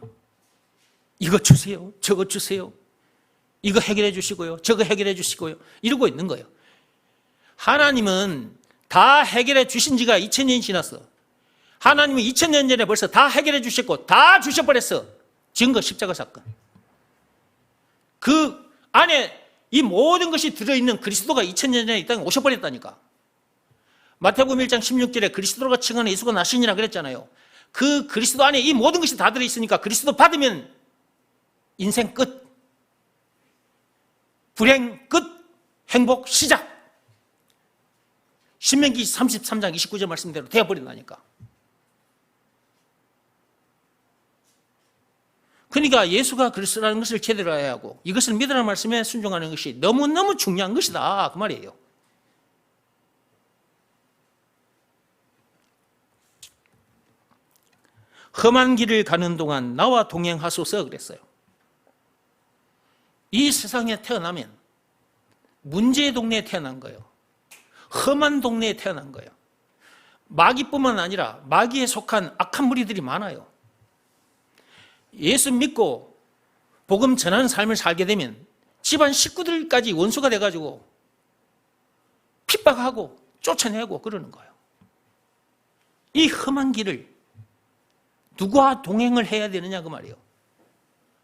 이거 주세요. 저거 주세요. 이거 해결해 주시고요. 저거 해결해 주시고요. 이러고 있는 거예요. 하나님은 다 해결해 주신 지가 2000년이 지났어. 하나님은 2000년 전에 벌써 다 해결해 주셨고 다 주셔버렸어. 증거 십자가 사건. 그 안에 이 모든 것이 들어있는 그리스도가 2000년 전에 이 땅에 오셔버렸다니까. 마태복음 1장 16절에 그리스도가 칭하는 예수가 나시니라 그랬잖아요. 그 그리스도 안에 이 모든 것이 다 들어있으니까 그리스도 받으면 인생 끝, 불행 끝, 행복 시작. 신명기 33장 29절 말씀대로 되어버린다니까. 그러니까 예수가 그리스도라는 것을 제대로 해야 하고 이것을 믿으라는 말씀에 순종하는 것이 너무너무 중요한 것이다 그 말이에요. 험한 길을 가는 동안 나와 동행하소서 그랬어요. 이 세상에 태어나면 문제의 동네에 태어난 거예요. 험한 동네에 태어난 거예요. 마귀뿐만 아니라 마귀에 속한 악한 무리들이 많아요. 예수 믿고 복음 전하는 삶을 살게 되면 집안 식구들까지 원수가 돼가지고 핍박하고 쫓아내고 그러는 거예요. 이 험한 길을 누구와 동행을 해야 되느냐 그 말이에요.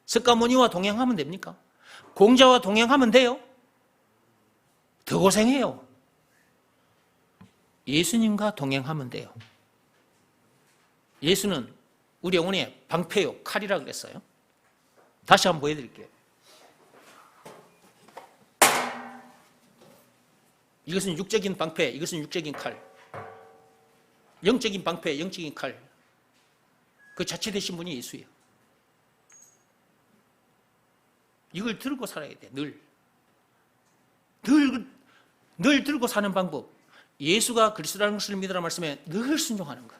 석가모니와 동행하면 됩니까? 공자와 동행하면 돼요? 더 고생해요. 예수님과 동행하면 돼요. 예수는 우리 영혼의 방패요, 칼이라 그랬어요. 다시 한번 보여드릴게요. 이것은 육적인 방패, 이것은 육적인 칼. 영적인 방패, 영적인 칼. 그 자체 되신 분이 예수예요. 이걸 들고 살아야 돼, 늘 들고 사는 방법. 예수가 그리스도라는 것을 믿으라는 말씀에 늘 순종하는 것.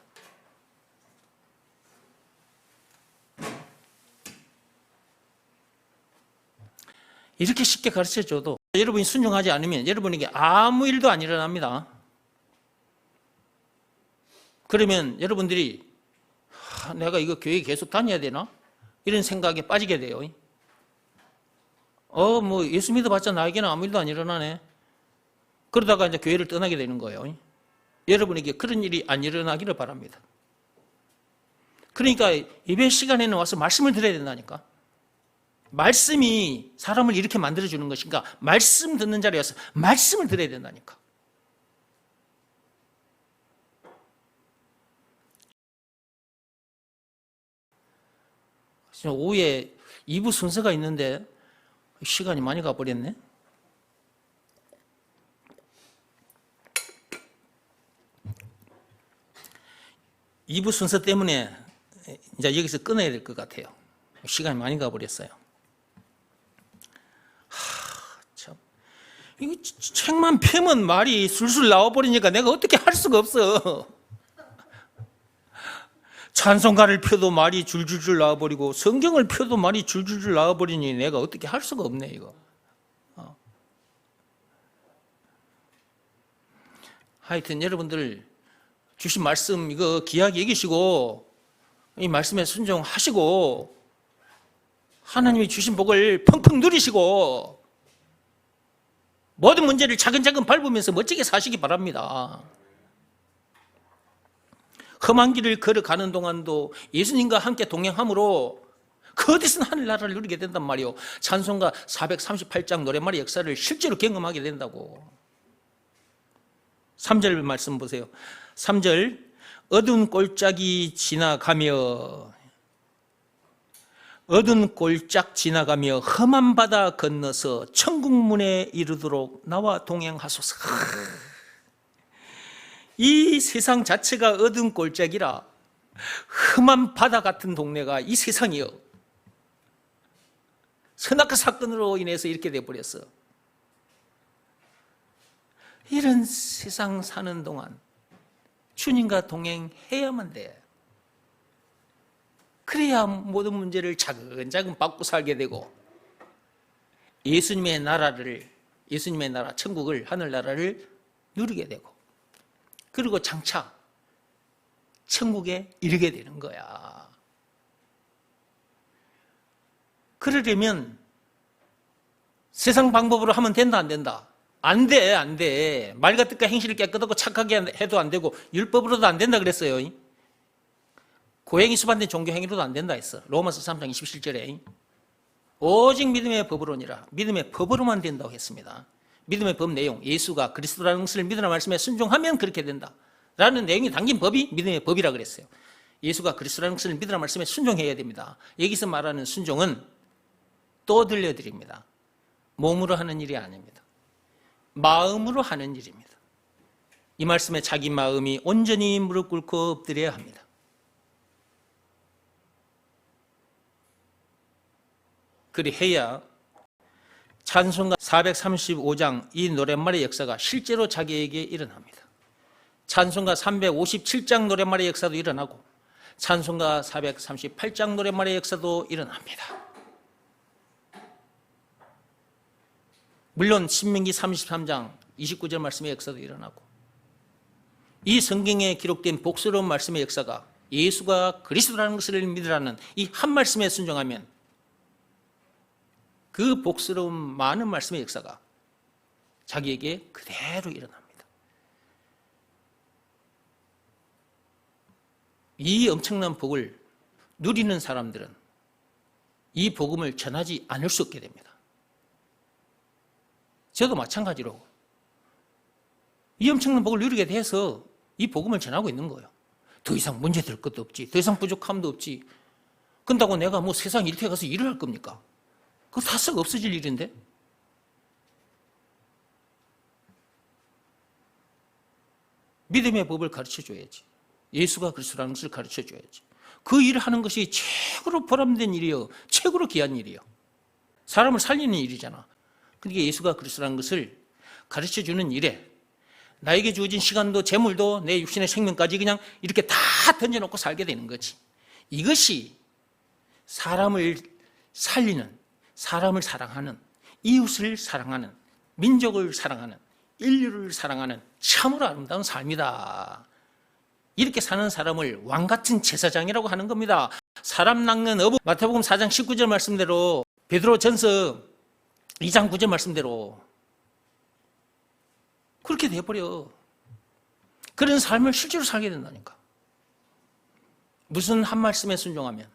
이렇게 쉽게 가르쳐줘도 여러분이 순종하지 않으면 여러분에게 아무 일도 안 일어납니다. 그러면 여러분들이 내가 이거 교회 계속 다녀야 되나? 이런 생각에 빠지게 돼요. 뭐 예수 믿어봤자 나에게는 아무 일도 안 일어나네. 그러다가 이제 교회를 떠나게 되는 거예요. 여러분에게 그런 일이 안 일어나기를 바랍니다. 그러니까 예배 시간에는 와서 말씀을 들어야 된다니까. 말씀이 사람을 이렇게 만들어주는 것인가? 말씀 듣는 자리에 와서 말씀을 들어야 된다니까. 오후에 2부 순서가 있는데 시간이 많이 가버렸네. 이 부 순서 때문에 이제 여기서 끊어야 될 것 같아요. 시간이 많이 가버렸어요. 참. 이거 책만 펴면 말이 술술 나와버리니까 내가 어떻게 할 수가 없어. 찬송가를 펴도 말이 줄줄줄 나와버리고 성경을 펴도 말이 줄줄줄 나와버리니 내가 어떻게 할 수가 없네 이거. 하여튼 여러분들 주신 말씀 이거 귀하게 여기시고 이 말씀에 순종하시고 하나님이 주신 복을 펑펑 누리시고 모든 문제를 차근차근 밟으면서 멋지게 사시기 바랍니다. 험한 길을 걸어가는 동안도 예수님과 함께 동행함으로 그 어디서는 하늘나라를 누리게 된단 말이에요. 찬송가 438장 노랫말의 역사를 실제로 경험하게 된다고. 3절 말씀 보세요. 3절 어두운 골짜기 지나가며 어두운 골짝 지나가며 험한 바다 건너서 천국 문에 이르도록 나와 동행하소서. 이 세상 자체가 어두운 골짜기라 험한 바다 같은 동네가 이 세상이요. 선악과 사건으로 인해서 이렇게 돼버렸어. 이런 세상 사는 동안 주님과 동행해야만 돼. 그래야 모든 문제를 차근차근 받고 살게 되고 예수님의 나라, 천국을, 하늘나라를 누리게 되고 그리고 장차 천국에 이르게 되는 거야. 그러려면 세상 방법으로 하면 된다, 안 된다? 안 돼, 안 돼. 말과 뜻과 행실을 깨끗하고 착하게 해도 안 되고 율법으로도 안 된다 그랬어요. 고행이 수반된 종교 행위로도 안 된다 했어. 로마서 3장 27절에 오직 믿음의 법으로니라. 믿음의 법으로만 된다고 했습니다. 믿음의 법 내용, 예수가 그리스도라는 것을 믿으라는 말씀에 순종하면 그렇게 된다 라는 내용이 담긴 법이 믿음의 법이라 그랬어요. 예수가 그리스도라는 것을 믿으라는 말씀에 순종해야 됩니다. 여기서 말하는 순종은 또 들려드립니다. 몸으로 하는 일이 아닙니다. 마음으로 하는 일입니다. 이 말씀에 자기 마음이 온전히 무릎 꿇고 엎드려야 합니다. 그리해야 찬송가 435장 이 노랫말의 역사가 실제로 자기에게 일어납니다. 찬송가 357장 노랫말의 역사도 일어나고 찬송가 438장 노랫말의 역사도 일어납니다. 물론 신명기 33장 29절 말씀의 역사도 일어나고 이 성경에 기록된 복스러운 말씀의 역사가 예수가 그리스도라는 것을 믿으라는 이 한 말씀에 순종하면 그 복스러운 많은 말씀의 역사가 자기에게 그대로 일어납니다. 이 엄청난 복을 누리는 사람들은 이 복음을 전하지 않을 수 없게 됩니다. 저도 마찬가지로 이 엄청난 복을 누리게 돼서 이 복음을 전하고 있는 거예요. 더 이상 문제될 것도 없지, 더 이상 부족함도 없지. 그런다고 내가 뭐 세상 일터에 가서 일을 할 겁니까? 그거 다 썩 없어질 일인데? 믿음의 법을 가르쳐줘야지. 예수가 그리스도라는 것을 가르쳐줘야지. 그 일을 하는 것이 최고로 보람된 일이요, 최고로 귀한 일이요. 사람을 살리는 일이잖아. 그러니까 예수가 그리스도라는 것을 가르쳐주는 일에 나에게 주어진 시간도 재물도 내 육신의 생명까지 그냥 이렇게 다 던져놓고 살게 되는 거지. 이것이 사람을 살리는, 사람을 사랑하는, 이웃을 사랑하는, 민족을 사랑하는, 인류를 사랑하는 참으로 아름다운 삶이다. 이렇게 사는 사람을 왕같은 제사장이라고 하는 겁니다. 사람 낚는 어부, 마태복음 4장 19절 말씀대로, 베드로전서 2장 9절 말씀대로 그렇게 돼버려. 그런 삶을 실제로 살게 된다니까. 무슨 한 말씀에 순종하면,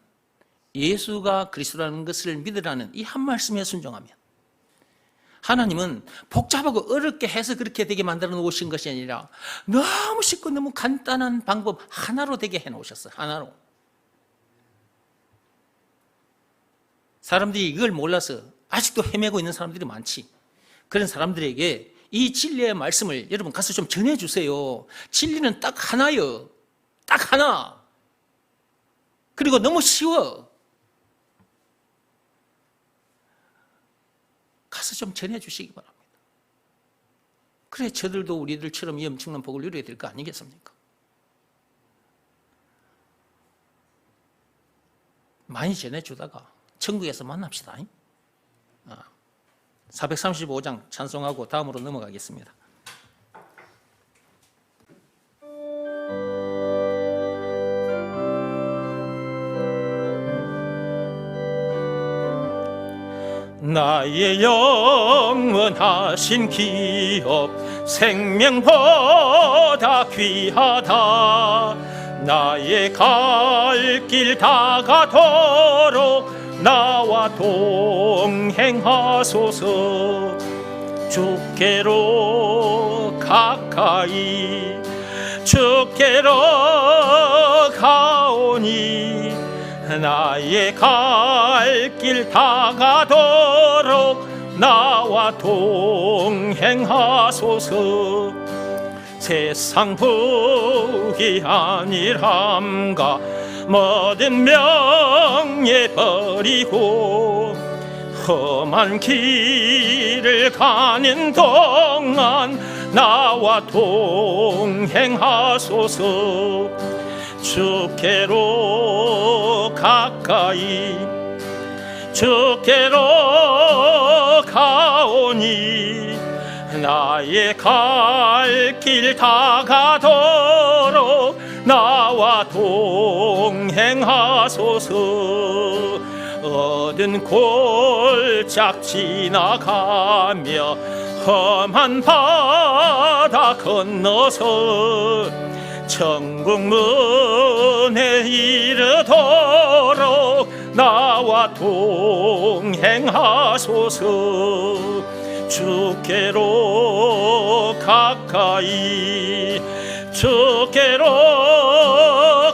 예수가 그리스도라는 것을 믿으라는 이 한 말씀에 순종하면, 하나님은 복잡하고 어렵게 해서 그렇게 되게 만들어 놓으신 것이 아니라 너무 쉽고 너무 간단한 방법 하나로 되게 해 놓으셨어요. 하나로. 사람들이 이걸 몰라서 아직도 헤매고 있는 사람들이 많지. 그런 사람들에게 이 진리의 말씀을 여러분 가서 좀 전해주세요. 진리는 딱 하나요. 딱 하나. 그리고 너무 쉬워. 가서 좀 전해주시기 바랍니다. 그래 저들도 우리들처럼 이 엄청난 복을 누려야 될 거 아니겠습니까? 많이 전해주다가 천국에서 만납시다. 435장 찬송하고 다음으로 넘어가겠습니다. 나의 영원하신 기업 생명보다 귀하다. 나의 갈 길 다가도록 나와 동행하소서. 주께로 가까이 주께로 가오니 나의 갈 길 다가도록 나와 동행하소서. 세상 복이 아니람가 모든 명예 버리고 험한 길을 가는 동안 나와 동행하소서. 주께로 가까이 주께로 가오니 나의 갈 길 다가도록 나와 동행하소서. 어두운 골짝 지나가며 험한 바다 건너서 천국 문에 이르도록 나와 동행하소서. 주께로 가까이 주께로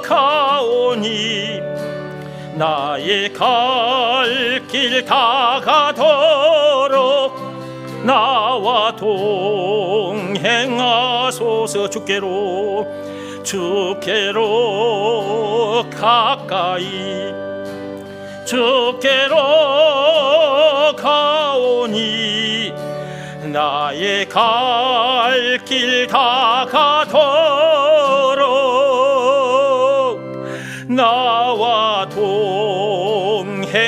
가오니 나의 갈 길 다가도록 나와 동행하소서. 주께로 가까이 주께로 가오니 나의 갈 길 다가도록 나와 동행하소서.